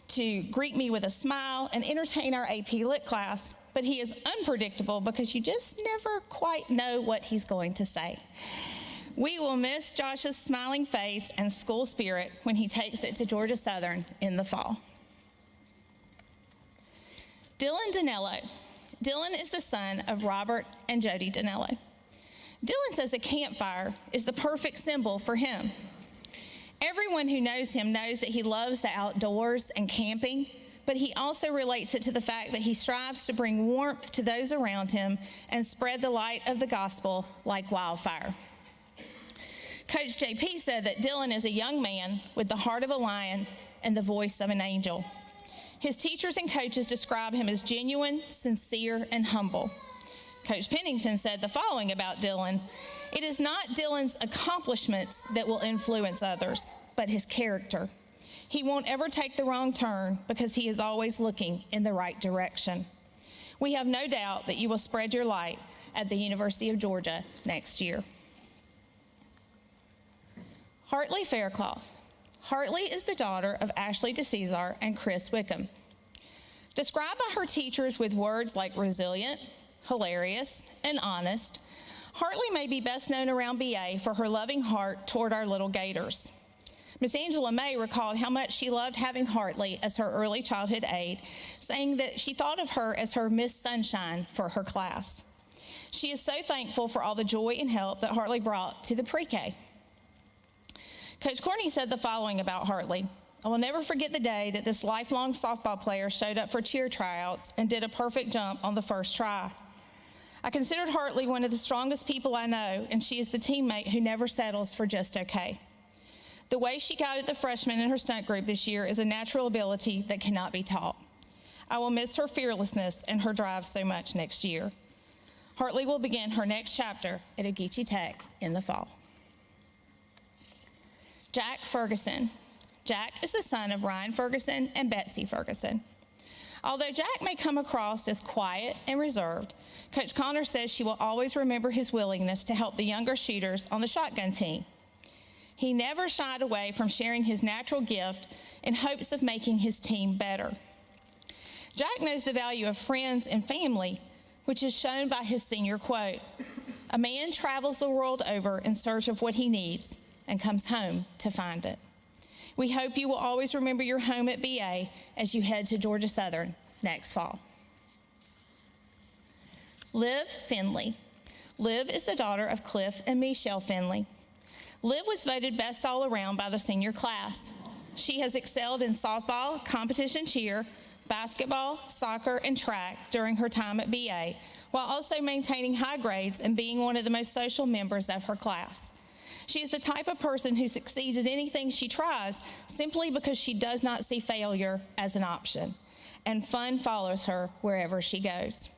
to greet me with a smile, and entertain our AP Lit class, but he is unpredictable because you just never quite know what he's going to say. We will miss Josh's smiling face and school spirit when he takes it to Georgia Southern in the fall. Dylan Danello. Dylan is the son of Robert and Jody Danello. Dylan says a campfire is the perfect symbol for him. Everyone who knows him knows that he loves the outdoors and camping, but he also relates it to the fact that he strives to bring warmth to those around him and spread the light of the gospel like wildfire. Coach JP said that Dylan is a young man with the heart of a lion and the voice of an angel. His teachers and coaches describe him as genuine, sincere, and humble. Coach Pennington said the following about Dylan: "It is not Dylan's accomplishments that will influence others, but his character. He won't ever take the wrong turn because he is always looking in the right direction. We have no doubt that you will spread your light at the University of Georgia next year." Hartley Faircloth. Hartley is the daughter of Ashley DeCesar and Chris Wickham. Described by her teachers with words like resilient, hilarious, and honest, Hartley may be best known around BA for her loving heart toward our little Gators. Miss Angela May recalled how much she loved having Hartley as her early childhood aide, saying that she thought of her as her Miss Sunshine for her class. She is so thankful for all the joy and help that Hartley brought to the pre-K. Coach Corney said the following about Hartley: "I will never forget the day that this lifelong softball player showed up for cheer tryouts and did a perfect jump on the first try. I considered Hartley one of the strongest people I know, and she is the teammate who never settles for just okay. The way she guided the freshmen in her stunt group this year is a natural ability that cannot be taught. I will miss her fearlessness and her drive so much next year. Hartley will begin her next chapter at Ogeechee Tech in the fall." Jack Ferguson. Jack is the son of Ryan Ferguson and Betsy Ferguson. Although Jack may come across as quiet and reserved, Coach Connor says she will always remember his willingness to help the younger shooters on the shotgun team. He never shied away from sharing his natural gift in hopes of making his team better. Jack knows the value of friends and family, which is shown by his senior quote: "A man travels the world over in search of what he needs and comes home to find it." We hope you will always remember your home at BA as you head to Georgia Southern next fall. Liv Finley. Liv is the daughter of Cliff and Michelle Finley. Liv was voted best all around by the senior class. She has excelled in softball, competition cheer, basketball, soccer, and track during her time at BA, while also maintaining high grades and being one of the most social members of her class. She is the type of person who succeeds at anything she tries simply because she does not see failure as an option, and fun follows her wherever she goes.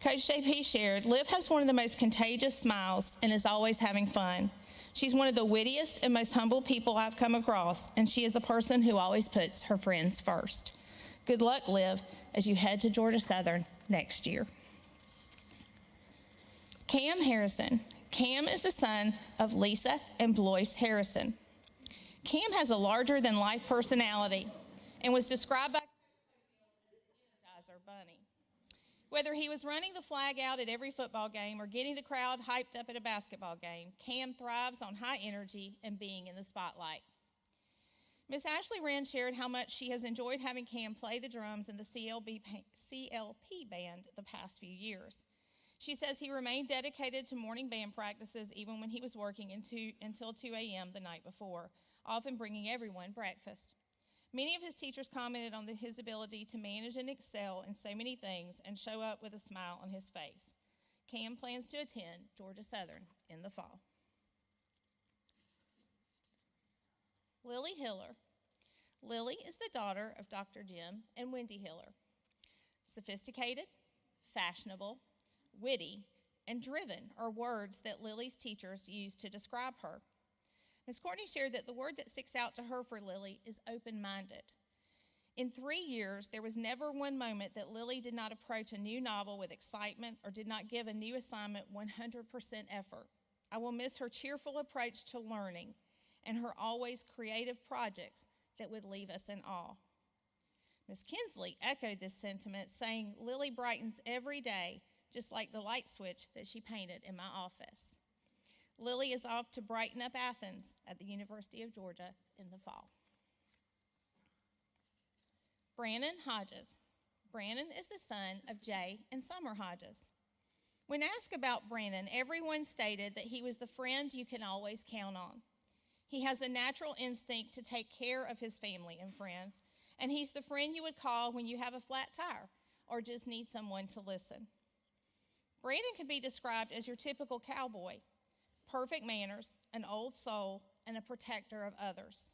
Coach JP shared, "Liv has one of the most contagious smiles and is always having fun. She's one of the wittiest and most humble people I've come across, and she is a person who always puts her friends first. Good luck, Liv, as you head to Georgia Southern next year." Cam Harrison. Cam is the son of Lisa and Blois Harrison. Cam has a larger-than-life personality and was described by Kaiser Bunny. Whether he was running the flag out at every football game or getting the crowd hyped up at a basketball game, Cam thrives on high energy and being in the spotlight. Miss Ashley Wren shared how much she has enjoyed having Cam play the drums in the CLP band the past few years. She says he remained dedicated to morning band practices even when he was working until 2 a.m. the night before, often bringing everyone breakfast. Many of his teachers commented on his ability to manage and excel in so many things and show up with a smile on his face. Cam plans to attend Georgia Southern in the fall. Lilly Hiller. Lilly is the daughter of Dr. Jim and Wendy Hiller. Sophisticated, fashionable, witty, and driven are words that Lilly's teachers used to describe her. Ms. Courtney shared that the word that sticks out to her for Lilly is open-minded. In 3 years, there was never one moment that Lilly did not approach a new novel with excitement or did not give a new assignment 100% effort. I will miss her cheerful approach to learning and her always creative projects that would leave us in awe. Ms. Kinsley echoed this sentiment, saying, Lilly brightens every day, just like the light switch that she painted in my office. Lilly is off to brighten up Athens at the University of Georgia in the fall. Brannon Hodges. Brannon is the son of Jay and Summer Hodges. When asked about Brannon, everyone stated that he was the friend you can always count on. He has a natural instinct to take care of his family and friends, and he's the friend you would call when you have a flat tire or just need someone to listen. Brannon can be described as your typical cowboy, perfect manners, an old soul, and a protector of others.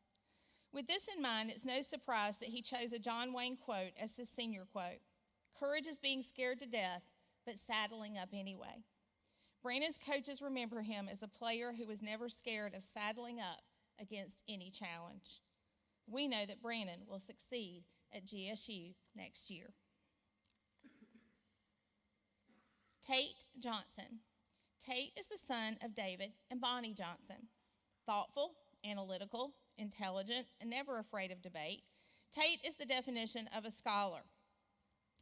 With this in mind, it's no surprise that he chose a John Wayne quote as his senior quote. Courage is being scared to death, but saddling up anyway. Brannon's coaches remember him as a player who was never scared of saddling up against any challenge. We know that Brannon will succeed at GSU next year. Tate Johnson. Tate is the son of David and Bonnie Johnson. Thoughtful, analytical, intelligent, and never afraid of debate, Tate is the definition of a scholar.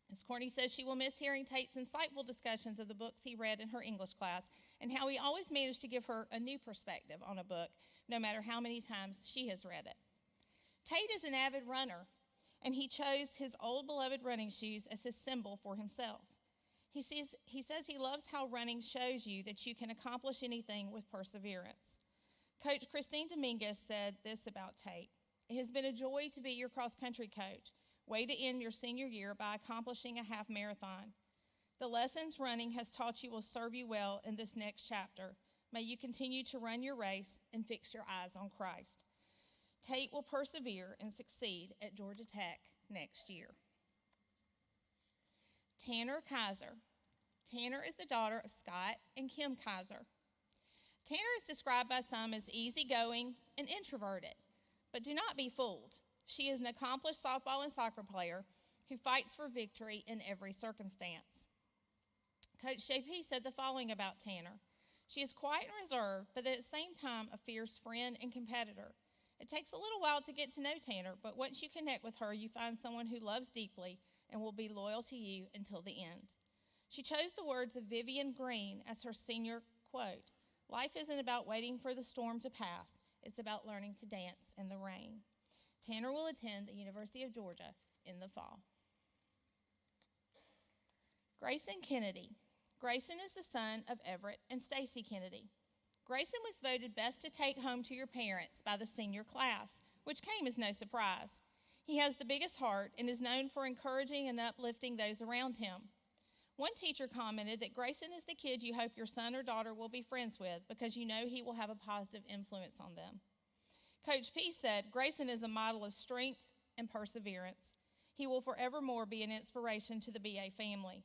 Ms. Courtney says she will miss hearing Tate's insightful discussions of the books he read in her English class and how he always managed to give her a new perspective on a book, no matter how many times she has read it. Tate is an avid runner, and he chose his old beloved running shoes as his symbol for himself. He says he loves how running shows you that you can accomplish anything with perseverance. Coach Christine Dominguez said this about Tate. It has been a joy to be your cross-country coach. Way to end your senior year by accomplishing a half marathon. The lessons running has taught you will serve you well in this next chapter. May you continue to run your race and fix your eyes on Christ. Tate will persevere and succeed at Georgia Tech next year. Tanner Kaiser. Tanner is the daughter of Scott and Kim Kaiser. Tanner is described by some as easygoing and introverted, but do not be fooled. She is an accomplished softball and soccer player who fights for victory in every circumstance. Coach JP said the following about Tanner. She is quiet and reserved, but at the same time a fierce friend and competitor. It takes a little while to get to know Tanner, but once you connect with her, you find someone who loves deeply and will be loyal to you until the end. She chose the words of Vivian Green as her senior quote. Life isn't about waiting for the storm to pass. It's about learning to dance in the rain. Tanner will attend the University of Georgia in the fall. Grayson Kennedy. Grayson is the son of Everett and Stacy Kennedy. Grayson was voted best to take home to your parents by the senior class, which came as no surprise. He has the biggest heart and is known for encouraging and uplifting those around him. One teacher commented that Grayson is the kid you hope your son or daughter will be friends with because you know he will have a positive influence on them. Coach P said, Grayson is a model of strength and perseverance. He will forevermore be an inspiration to the BA family.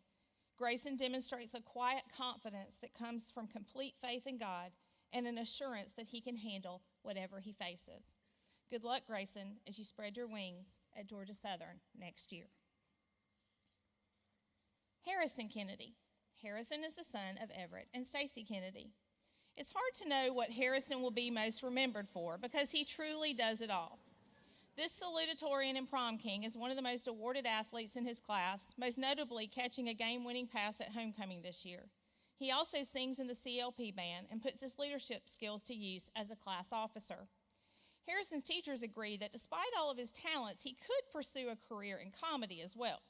Grayson demonstrates a quiet confidence that comes from complete faith in God and an assurance that he can handle whatever he faces. Good luck, Grayson, as you spread your wings at Georgia Southern next year. Harrison Kennedy. Harrison is the son of Everett and Stacy Kennedy. It's hard to know what Harrison will be most remembered for because he truly does it all. This salutatorian and prom king is one of the most awarded athletes in his class, most notably catching a game-winning pass at homecoming this year. He also sings in the CLP band and puts his leadership skills to use as a class officer. Harrison's teachers agree that despite all of his talents, he could pursue a career in comedy as well.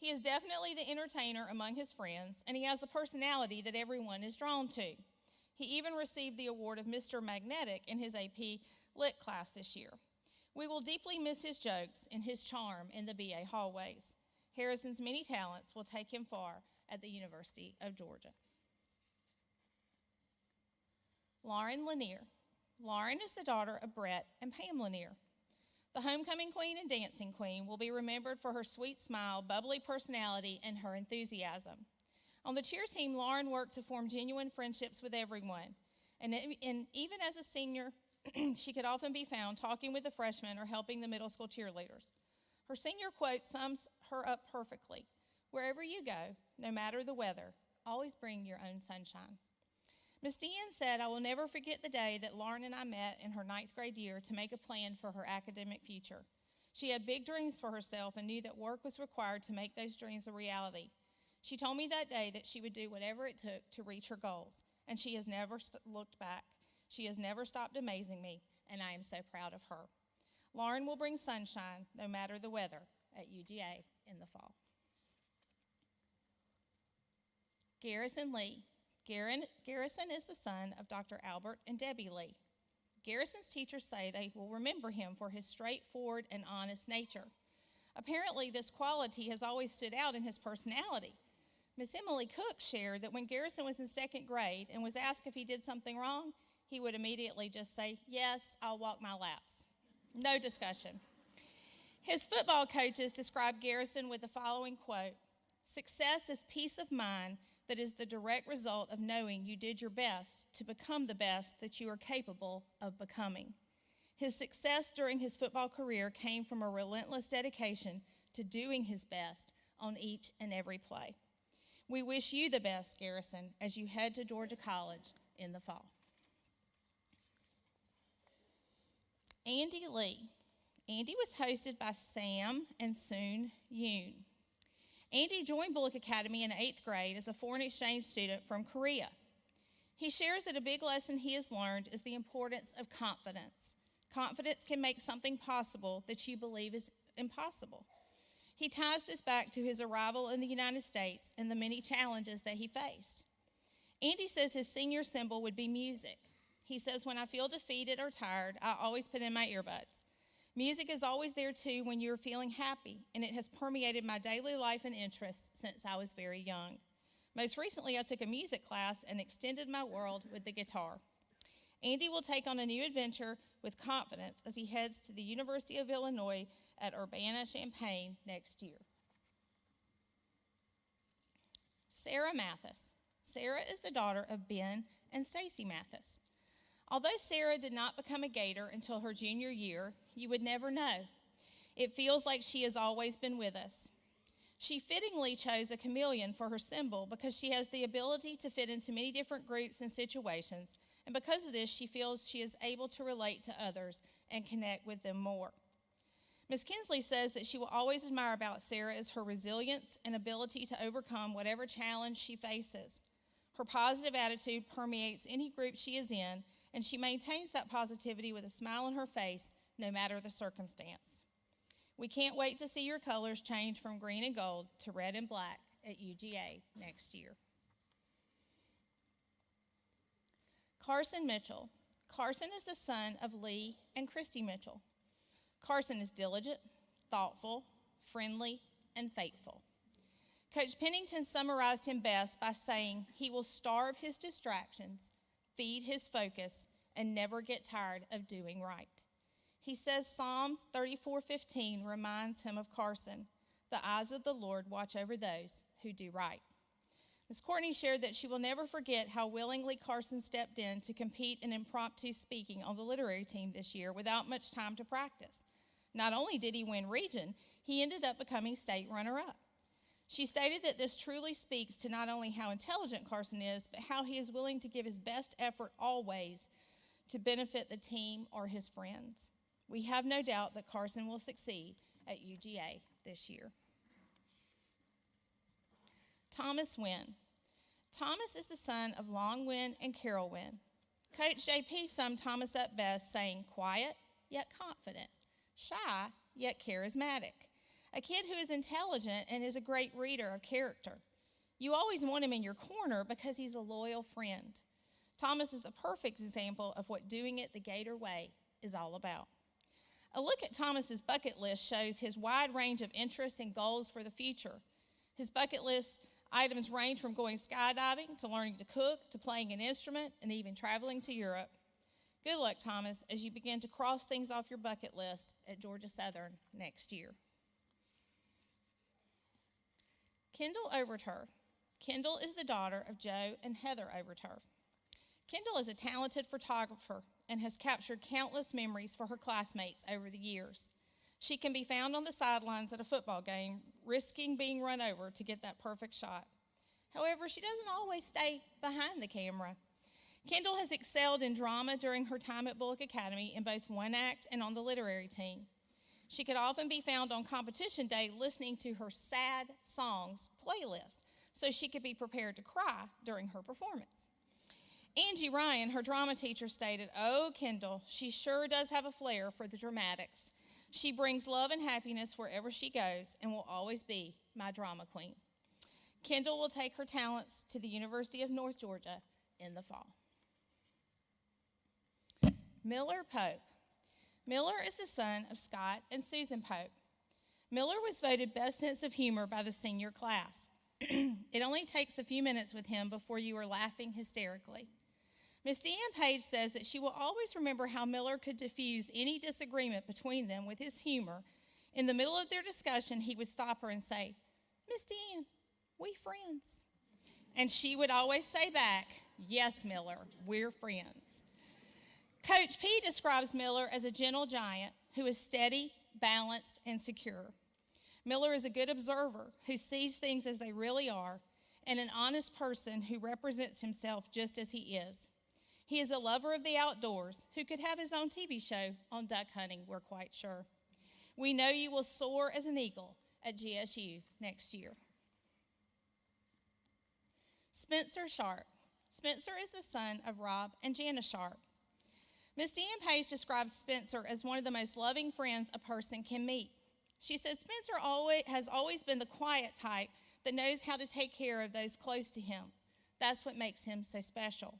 He is definitely the entertainer among his friends, and he has a personality that everyone is drawn to. He even received the award of Mr. Magnetic in his AP Lit class this year. We will deeply miss his jokes and his charm in the BA hallways. Harrison's many talents will take him far at the University of Georgia. Lauren Lanier. Lauren is the daughter of Brett and Pam Lanier. The homecoming queen and dancing queen will be remembered for her sweet smile, bubbly personality, and her enthusiasm. On the cheer team, Lauren worked to form genuine friendships with everyone. And even as a senior, she could often be found talking with the freshmen or helping the middle school cheerleaders. Her senior quote sums her up perfectly. Wherever you go, no matter the weather, always bring your own sunshine. Ms. Dean said, I will never forget the day that Lauren and I met in her 9th grade year to make a plan for her academic future. She had big dreams for herself and knew that work was required to make those dreams a reality. She told me that day that she would do whatever it took to reach her goals, and she has never looked back. She has never stopped amazing me, and I am so proud of her. Lauren will bring sunshine, no matter the weather, at UGA in the fall. Garrison Lee. Garrison is the son of Dr. Albert and Debbie Lee. Garrison's teachers say they will remember him for his straightforward and honest nature. Apparently, this quality has always stood out in his personality. Miss Emily Cook shared that when Garrison was in 2nd grade and was asked if he did something wrong, he would immediately just say, yes, I'll walk my laps. No discussion. His football coaches described Garrison with the following quote, success is peace of mind that is the direct result of knowing you did your best to become the best that you are capable of becoming. His success during his football career came from a relentless dedication to doing his best on each and every play. We wish you the best, Garrison, as you head to Georgia College in the fall. Andy Lee. Andy was hosted by Sam and soon Nguyen. Andy joined Bullock Academy in 8th grade as a foreign exchange student from Korea. He shares that a big lesson he has learned is the importance of confidence. Confidence can make something possible that you believe is impossible. He ties this back to his arrival in the United States and the many challenges that he faced. Andy says his senior symbol would be music. He says, when I feel defeated or tired, I always put in my earbuds. Music is always there too when you're feeling happy, and it has permeated my daily life and interests since I was very young. Most recently, I took a music class and extended my world with the guitar. Andy will take on a new adventure with confidence as he heads to the University of Illinois at Urbana-Champaign next year. Sarah Mathis. Sarah is the daughter of Ben and Stacy Mathis. Although Sarah did not become a Gator until her junior year, you would never know. It feels like she has always been with us. She fittingly chose a chameleon for her symbol because she has the ability to fit into many different groups and situations, and because of this, she feels she is able to relate to others and connect with them more. Ms. Kinsley says that she will always admire about Sarah is her resilience and ability to overcome whatever challenge she faces. Her positive attitude permeates any group she is in, and she maintains that positivity with a smile on her face, no matter the circumstance. We can't wait to see your colors change from green and gold to red and black at UGA next year. Carson Mitchell. Carson is the son of Lee and Christy Mitchell. Carson is diligent, thoughtful, friendly, and faithful. Coach Pennington summarized him best by saying he will starve his distractions, feed his focus, and never get tired of doing right. He says Psalms 34:15 reminds him of Carson. The eyes of the Lord watch over those who do right. Ms. Courtney shared that she will never forget how willingly Carson stepped in to compete in impromptu speaking on the literary team this year without much time to practice. Not only did he win region, he ended up becoming state runner-up. She stated that this truly speaks to not only how intelligent Carson is, but how he is willing to give his best effort always to benefit the team or his friends. We have no doubt that Carson will succeed at UGA this year. Thomas Nguyen. Thomas is the son of Long Nguyen and Carol Nguyen. Coach JP summed Thomas up best saying quiet yet confident, shy yet charismatic. a kid who is intelligent and is a great reader of character. You always want him in your corner because he's a loyal friend. Thomas is the perfect example of what doing it the Gator way is all about. A look at Thomas's bucket list shows his wide range of interests and goals for the future. His bucket list items range from going skydiving to learning to cook to playing an instrument and even traveling to Europe. Good luck, Thomas, as you begin to cross things off your bucket list at Georgia Southern next year. Kendall Overture. Kendall is the daughter of Joe and Heather Overture. Kendall is a talented photographer and has captured countless memories for her classmates over the years. She can be found on the sidelines at a football game, risking being run over to get that perfect shot. However, she doesn't always stay behind the camera. Kendall has excelled in drama during her time at Bullock Academy in both one act and on the literary team. She could often be found on competition day listening to her sad songs playlist so she could be prepared to cry during her performance. Angie Ryan, her drama teacher, stated, "Oh, Kendall, she sure does have a flair for the dramatics. She brings love and happiness wherever she goes and will always be my drama queen." Kendall will take her talents to the University of North Georgia in the fall. Miller Pope. Miller is the son of Scott and Susan Pope. Miller was voted best sense of humor by the senior class. It only takes a few minutes with him before you are laughing hysterically. Miss Deanne Page says that she will always remember how Miller could diffuse any disagreement between them with his humor. In the middle of their discussion, he would stop her and say, "Miss Deanne, we friends?" And she would always say back, "Yes, Miller, we're friends." Coach P describes Miller as a gentle giant who is steady, balanced, and secure. Miller is a good observer who sees things as they really are and an honest person who represents himself just as he is. He is a lover of the outdoors who could have his own TV show on duck hunting, we're quite sure. We know you will soar as an eagle at GSU next year. Spencer Sharp. Spencer is the son of Rob and Janice Sharp. Miss Deanne Page describes Spencer as one of the most loving friends a person can meet. She says Spencer has always been the quiet type that knows how to take care of those close to him. That's what makes him so special.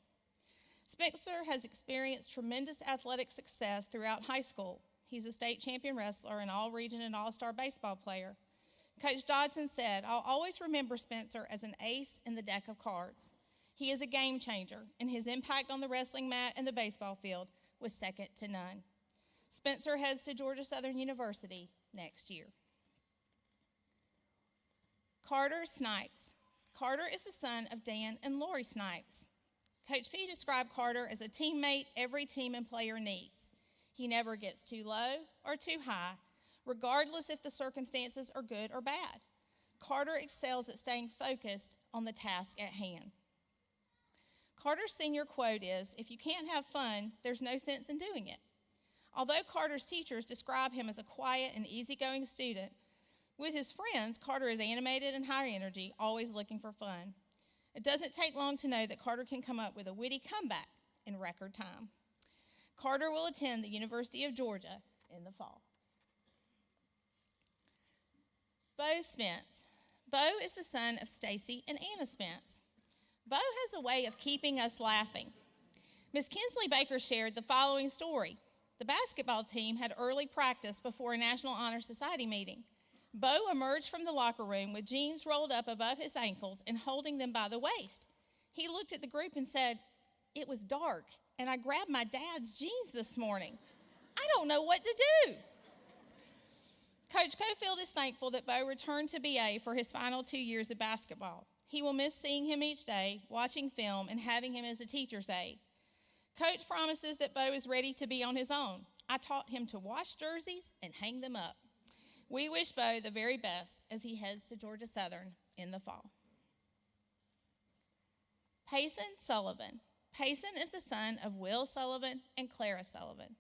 Spencer has experienced tremendous athletic success throughout high school. He's a state champion wrestler, an all-region and all-star baseball player. Coach Dodson said, "I'll always remember Spencer as an ace in the deck of cards. He is a game changer, and his impact on the wrestling mat and the baseball field was second to none." Spencer heads to Georgia Southern University next year. Carter Snipes. Carter is the son of Dan and Lori Snipes. Coach P described Carter as a teammate every team and player needs. He never gets too low or too high, regardless if the circumstances are good or bad. Carter excels at staying focused on the task at hand. Carter's senior quote is, "If you can't have fun, there's no sense in doing it." Although Carter's teachers describe him as a quiet and easygoing student, with his friends, Carter is animated and high energy, always looking for fun. It doesn't take long to know that Carter can come up with a witty comeback in record time. Carter will attend the University of Georgia in the fall. Bo Spence. Bo is the son of Stacy and Anna Spence. Bo has a way of keeping us laughing. Miss Kinsley Baker shared the following story. The basketball team had early practice before a National Honor Society meeting. Bo emerged from the locker room with jeans rolled up above his ankles and holding them by the waist. He looked at the group and said, "It was dark, and I grabbed my dad's jeans this morning. I don't know what to do." Coach Cofield is thankful that Bo returned to BA for his final 2 years of basketball. He will miss seeing him each day, watching film, and having him as a teacher's aide. Coach promises that Bo is ready to be on his own. "I taught him to wash jerseys and hang them up." We wish Bo the very best as he heads to Georgia Southern in the fall. Payson Sullivan. Payson is the son of Will Sullivan and Clara Sullivan.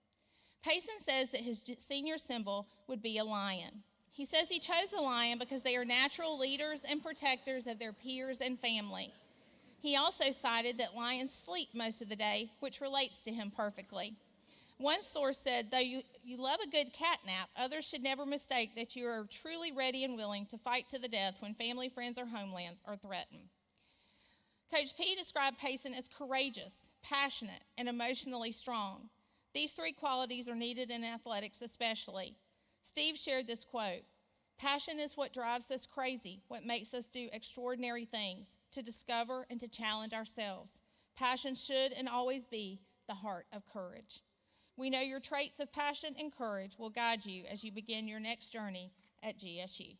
Payson says that his senior symbol would be a lion. He says he chose a lion because they are natural leaders and protectors of their peers and family. He also cited that lions sleep most of the day, which relates to him perfectly. One source said, though you love a good catnap, others should never mistake that you are truly ready and willing to fight to the death when family, friends, or homelands are threatened. Coach P described Payson as courageous, passionate, and emotionally strong. These three qualities are needed in athletics especially. Steve shared this quote, "Passion is what drives us crazy, what makes us do extraordinary things, to discover and to challenge ourselves. Passion should and always be the heart of courage." We know your traits of passion and courage will guide you as you begin your next journey at GSU.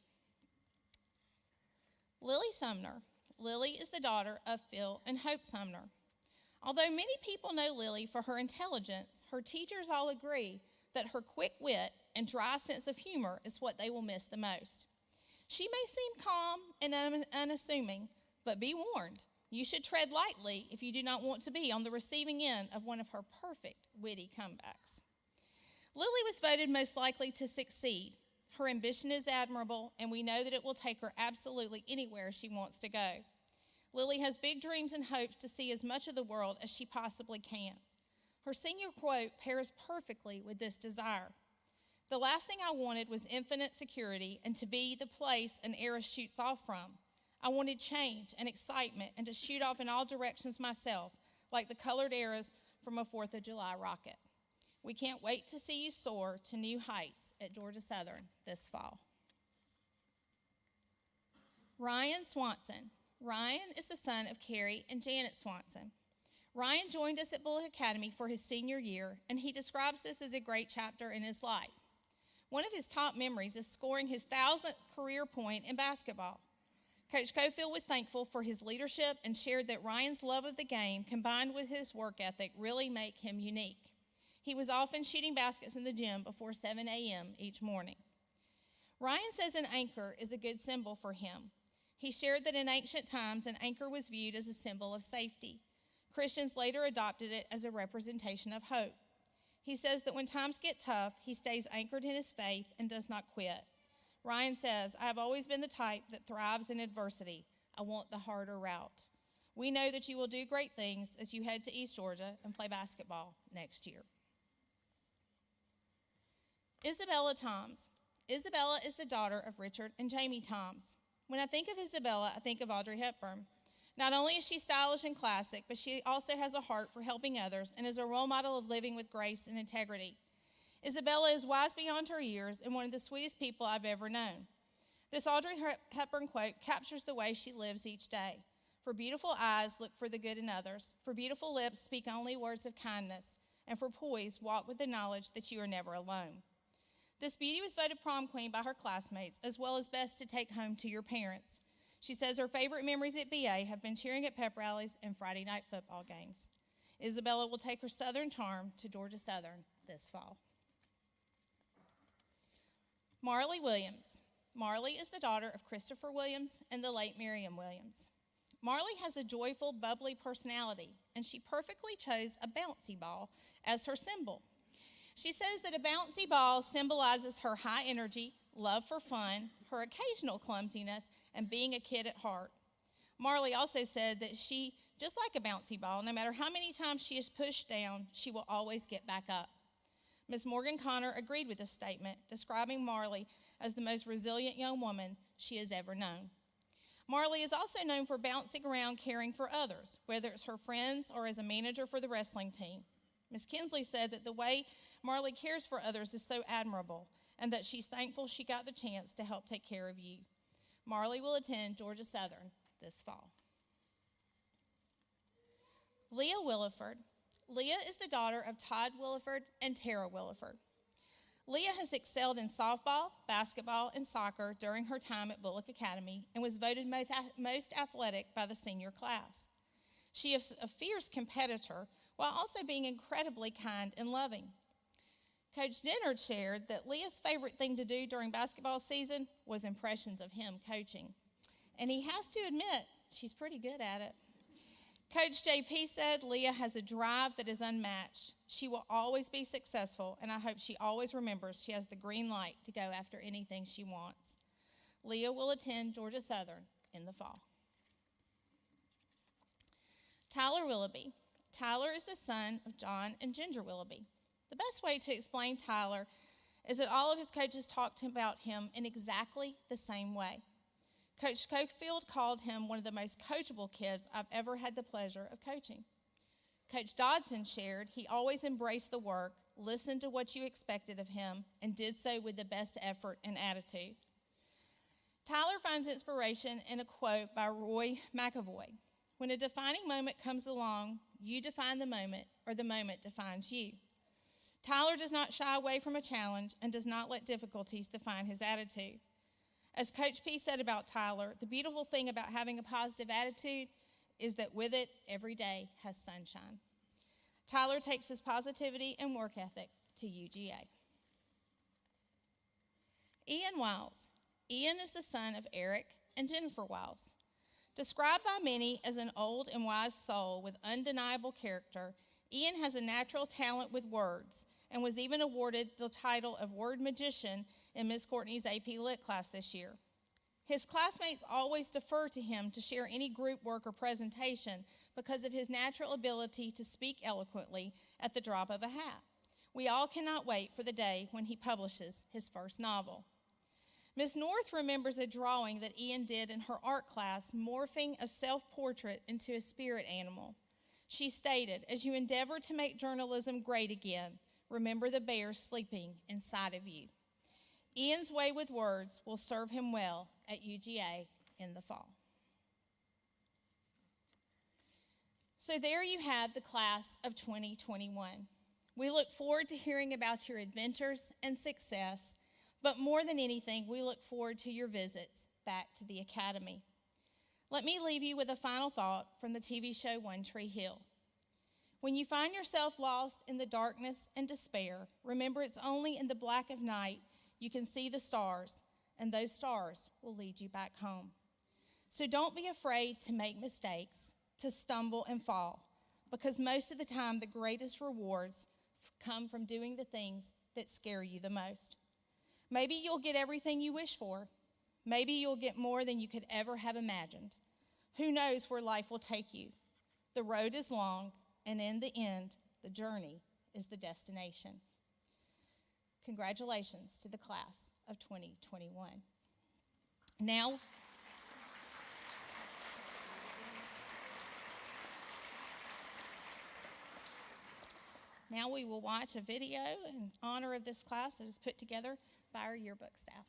Lilly Sumner. Lilly is the daughter of Phil and Hope Sumner. Although many people know Lilly for her intelligence, her teachers all agree that her quick wit and dry sense of humor is what they will miss the most. She may seem calm and unassuming, but be warned, you should tread lightly if you do not want to be on the receiving end of one of her perfect witty comebacks. Lilly was voted most likely to succeed. Her ambition is admirable, and we know that it will take her absolutely anywhere she wants to go. Lilly has big dreams and hopes to see as much of the world as she possibly can. Her senior quote pairs perfectly with this desire. "The last thing I wanted was infinite security and to be the place an era shoots off from. I wanted change and excitement and to shoot off in all directions myself, like the colored arrows from a 4th of July rocket. We can't wait to see you soar to new heights at Georgia Southern this fall." Ryan Swanson. Ryan is the son of Carrie and Janet Swanson. Ryan joined us at Bullock Academy for his senior year, and he describes this as a great chapter in his life. One of his top memories is scoring his 1,000th career point in basketball. Coach Cofield was thankful for his leadership and shared that Ryan's love of the game combined with his work ethic really make him unique. He was often shooting baskets in the gym before 7 a.m. each morning. Ryan says an anchor is a good symbol for him. He shared that in ancient times, an anchor was viewed as a symbol of safety. Christians later adopted it as a representation of hope. He says that when times get tough, he stays anchored in his faith and does not quit. Ryan says, "I have always been the type that thrives in adversity. I want the harder route." We know that you will do great things as you head to East Georgia and play basketball next year. Isabella Toms. Isabella is the daughter of Richard and Jamie Toms. When I think of Isabella, I think of Audrey Hepburn. Not only is she stylish and classic, but she also has a heart for helping others and is a role model of living with grace and integrity. Isabella is wise beyond her years and one of the sweetest people I've ever known. This Audrey Hepburn quote captures the way she lives each day. "For beautiful eyes, look for the good in others. For beautiful lips, speak only words of kindness. And for poise, walk with the knowledge that you are never alone." This beauty was voted prom queen by her classmates, as well as best to take home to your parents. She says her favorite memories at BA have been cheering at pep rallies and Friday night football games. Isabella will take her Southern charm to Georgia Southern this fall. Marley Williams. Marley is the daughter of Christopher Williams and the late Miriam Williams. Marley has a joyful, bubbly personality, and she perfectly chose a bouncy ball as her symbol. She says that a bouncy ball symbolizes her high energy, love for fun, her occasional clumsiness, and being a kid at heart. Marley also said that she, just like a bouncy ball, no matter how many times she is pushed down, she will always get back up. Ms. Morgan Connor agreed with this statement, describing Marley as the most resilient young woman she has ever known. Marley is also known for bouncing around caring for others, whether it's her friends or as a manager for the wrestling team. Ms. Kinsley said that the way Marley cares for others is so admirable and that she's thankful she got the chance to help take care of you. Marley will attend Georgia Southern this fall. Leah Williford. Leah is the daughter of Todd Williford and Tara Williford. Leah has excelled in softball, basketball, and soccer during her time at Bullock Academy and was voted most athletic by the senior class. She is a fierce competitor while also being incredibly kind and loving. Coach Dennard shared that Leah's favorite thing to do during basketball season was impressions of him coaching. And he has to admit, she's pretty good at it. Coach JP said Leah has a drive that is unmatched. She will always be successful, and I hope she always remembers she has the green light to go after anything she wants. Leah will attend Georgia Southern in the fall. Tyler Willoughby. Tyler is the son of John and Ginger Willoughby. The best way to explain Tyler is that all of his coaches talked about him in exactly the same way. Coach Schofield called him one of the most coachable kids I've ever had the pleasure of coaching. Coach Dodson shared he always embraced the work, listened to what you expected of him, and did so with the best effort and attitude. Tyler finds inspiration in a quote by Roy McAvoy. When a defining moment comes along, you define the moment, or the moment defines you. Tyler does not shy away from a challenge and does not let difficulties define his attitude. As Coach P said about Tyler, the beautiful thing about having a positive attitude is that with it, every day has sunshine. Tyler takes his positivity and work ethic to UGA. Ian Wiles. Ian is the son of Eric and Jennifer Wiles. Described by many as an old and wise soul with undeniable character, Ian has a natural talent with words and was even awarded the title of Word Magician in Miss Courtney's AP Lit class this year. His classmates always defer to him to share any group work or presentation because of his natural ability to speak eloquently at the drop of a hat. We all cannot wait for the day when he publishes his first novel. Miss North remembers a drawing that Ian did in her art class, morphing a self-portrait into a spirit animal. She stated, "As you endeavor to make journalism great again, remember the bear sleeping inside of you." Ian's way with words will serve him well at UGA in the fall. So there you have the class of 2021. We look forward to hearing about your adventures and success, but more than anything, we look forward to your visits back to the academy. Let me leave you with a final thought from the TV show One Tree Hill. When you find yourself lost in the darkness and despair, remember it's only in the black of night you can see the stars, and those stars will lead you back home. So don't be afraid to make mistakes, to stumble and fall, because most of the time the greatest rewards come from doing the things that scare you the most. Maybe you'll get everything you wish for. Maybe you'll get more than you could ever have imagined. Who knows where life will take you? The road is long, and in the end, the journey is the destination. Congratulations to the class of 2021. Now we will watch a video in honor of this class that is put together by our yearbook staff.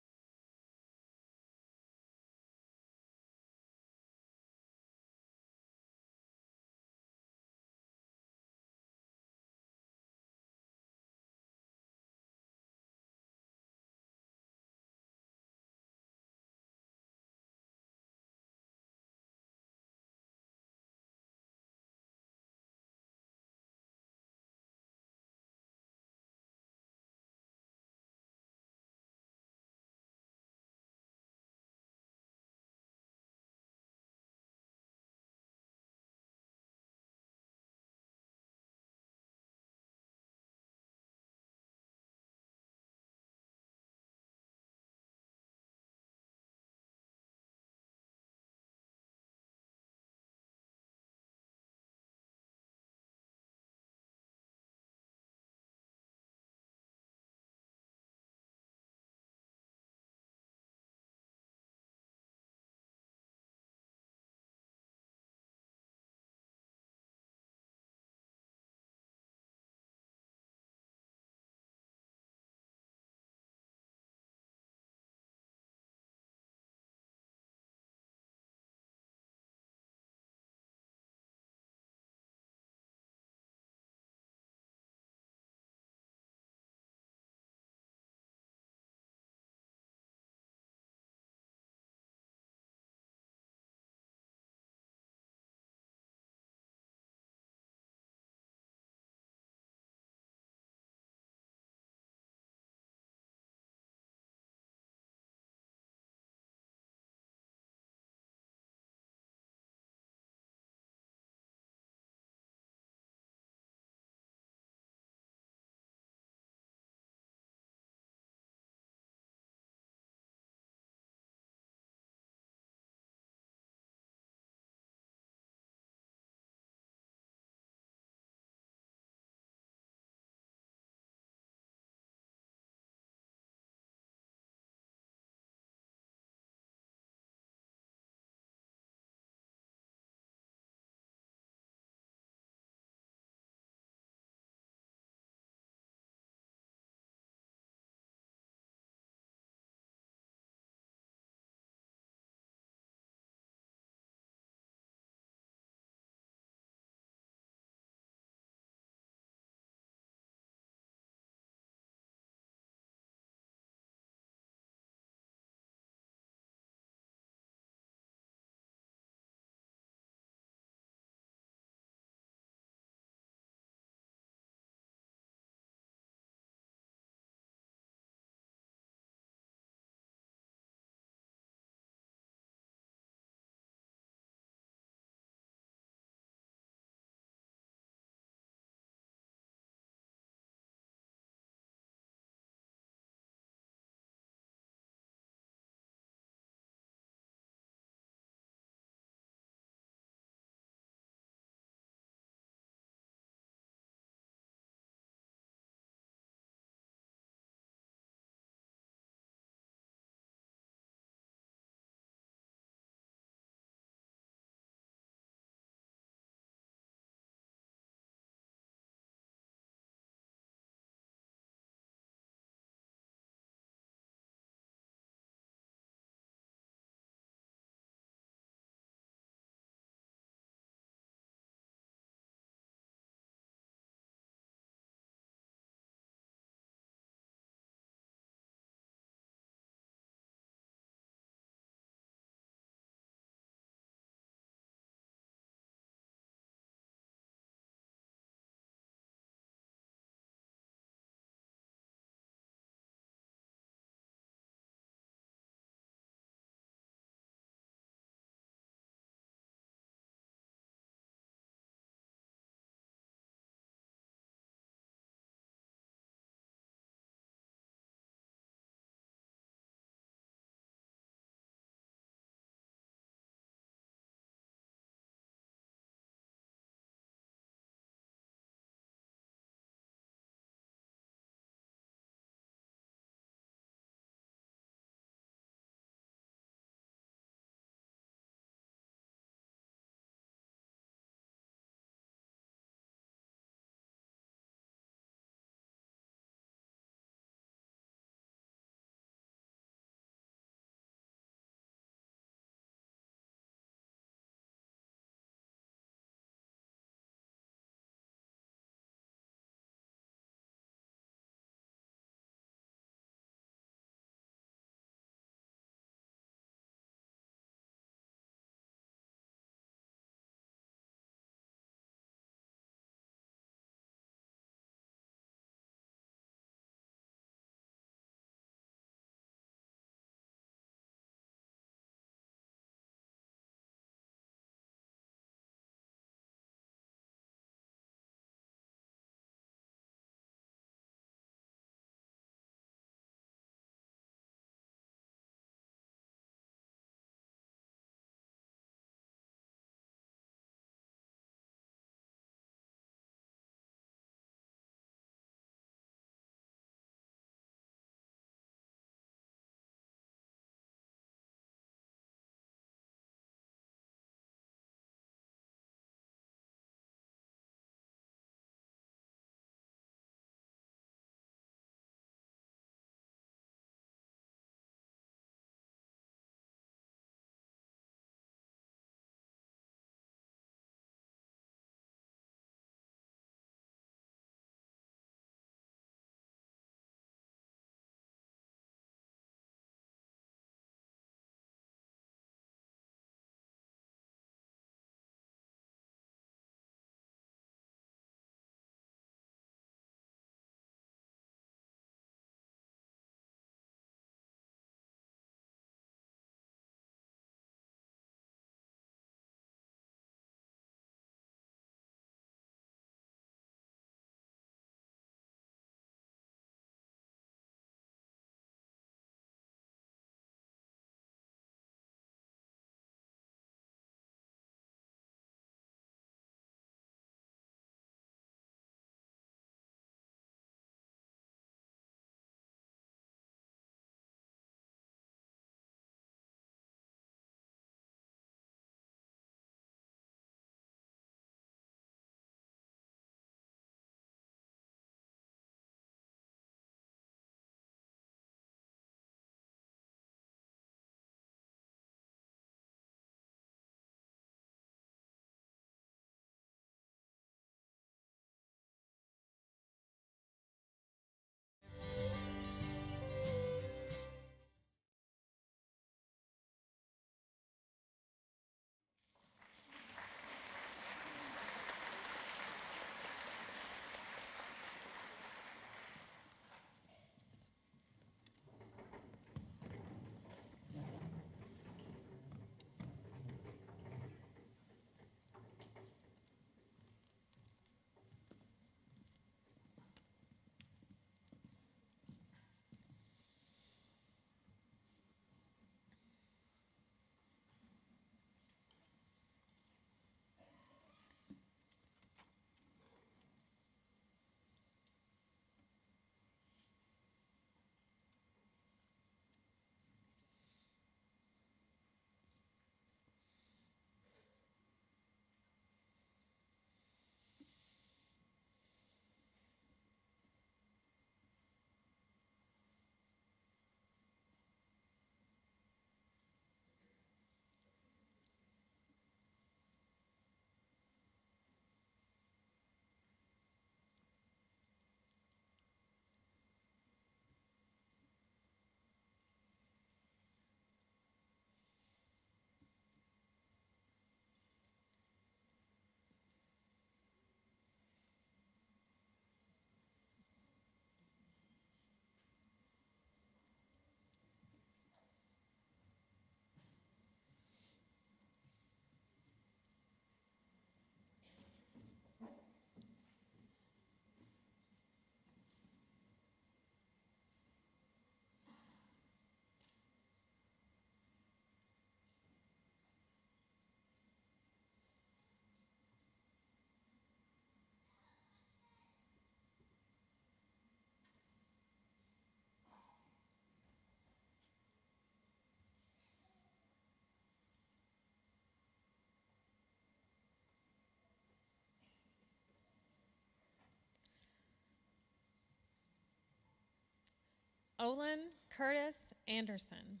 Olin Curtis Anderson.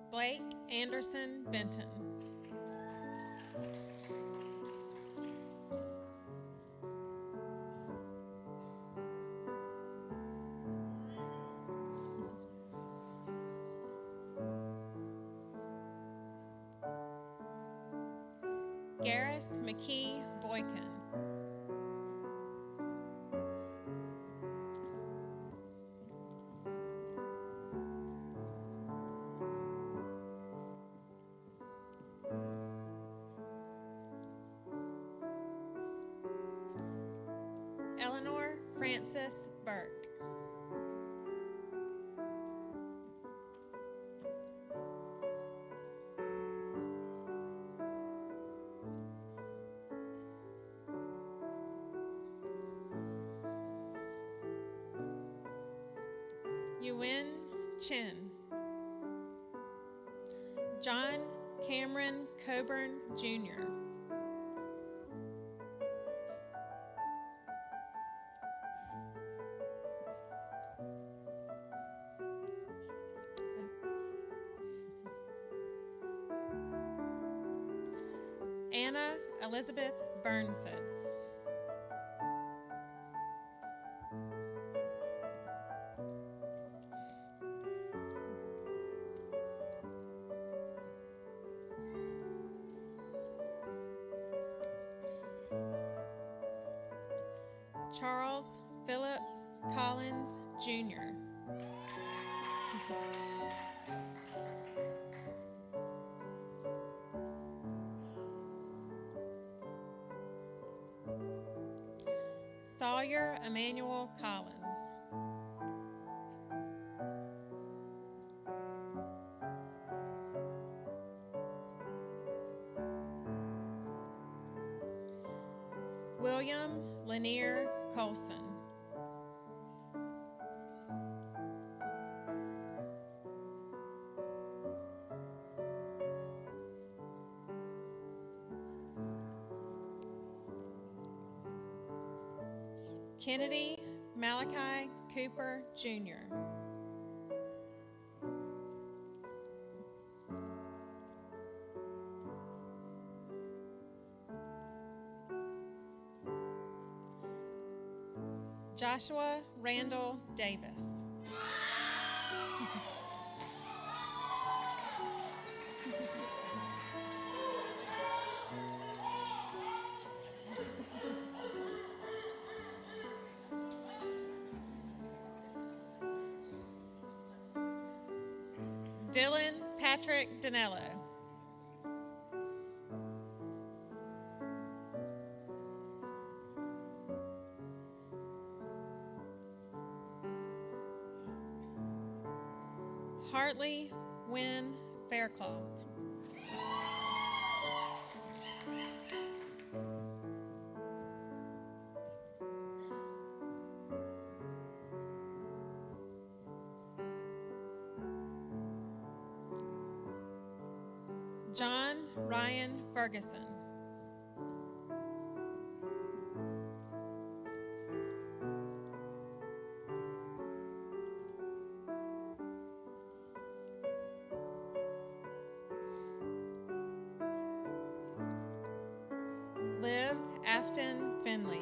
Blake Anderson Benton. Garris McKee Boykin. Eleanor Frances Burke. Nguyen Chen. John Cameron Coburn, Jr. Anna Elizabeth Burnson. Charles Philip Collins, Jr. Sawyer Emmanuel Collins. William Lanier Coulson. Kennedy Malachi Cooper, Jr. Joshua Randall Davis. Dylan Patrick Danello. Hartley Faircloth. John Ryan Ferguson. Liv Afton Finley.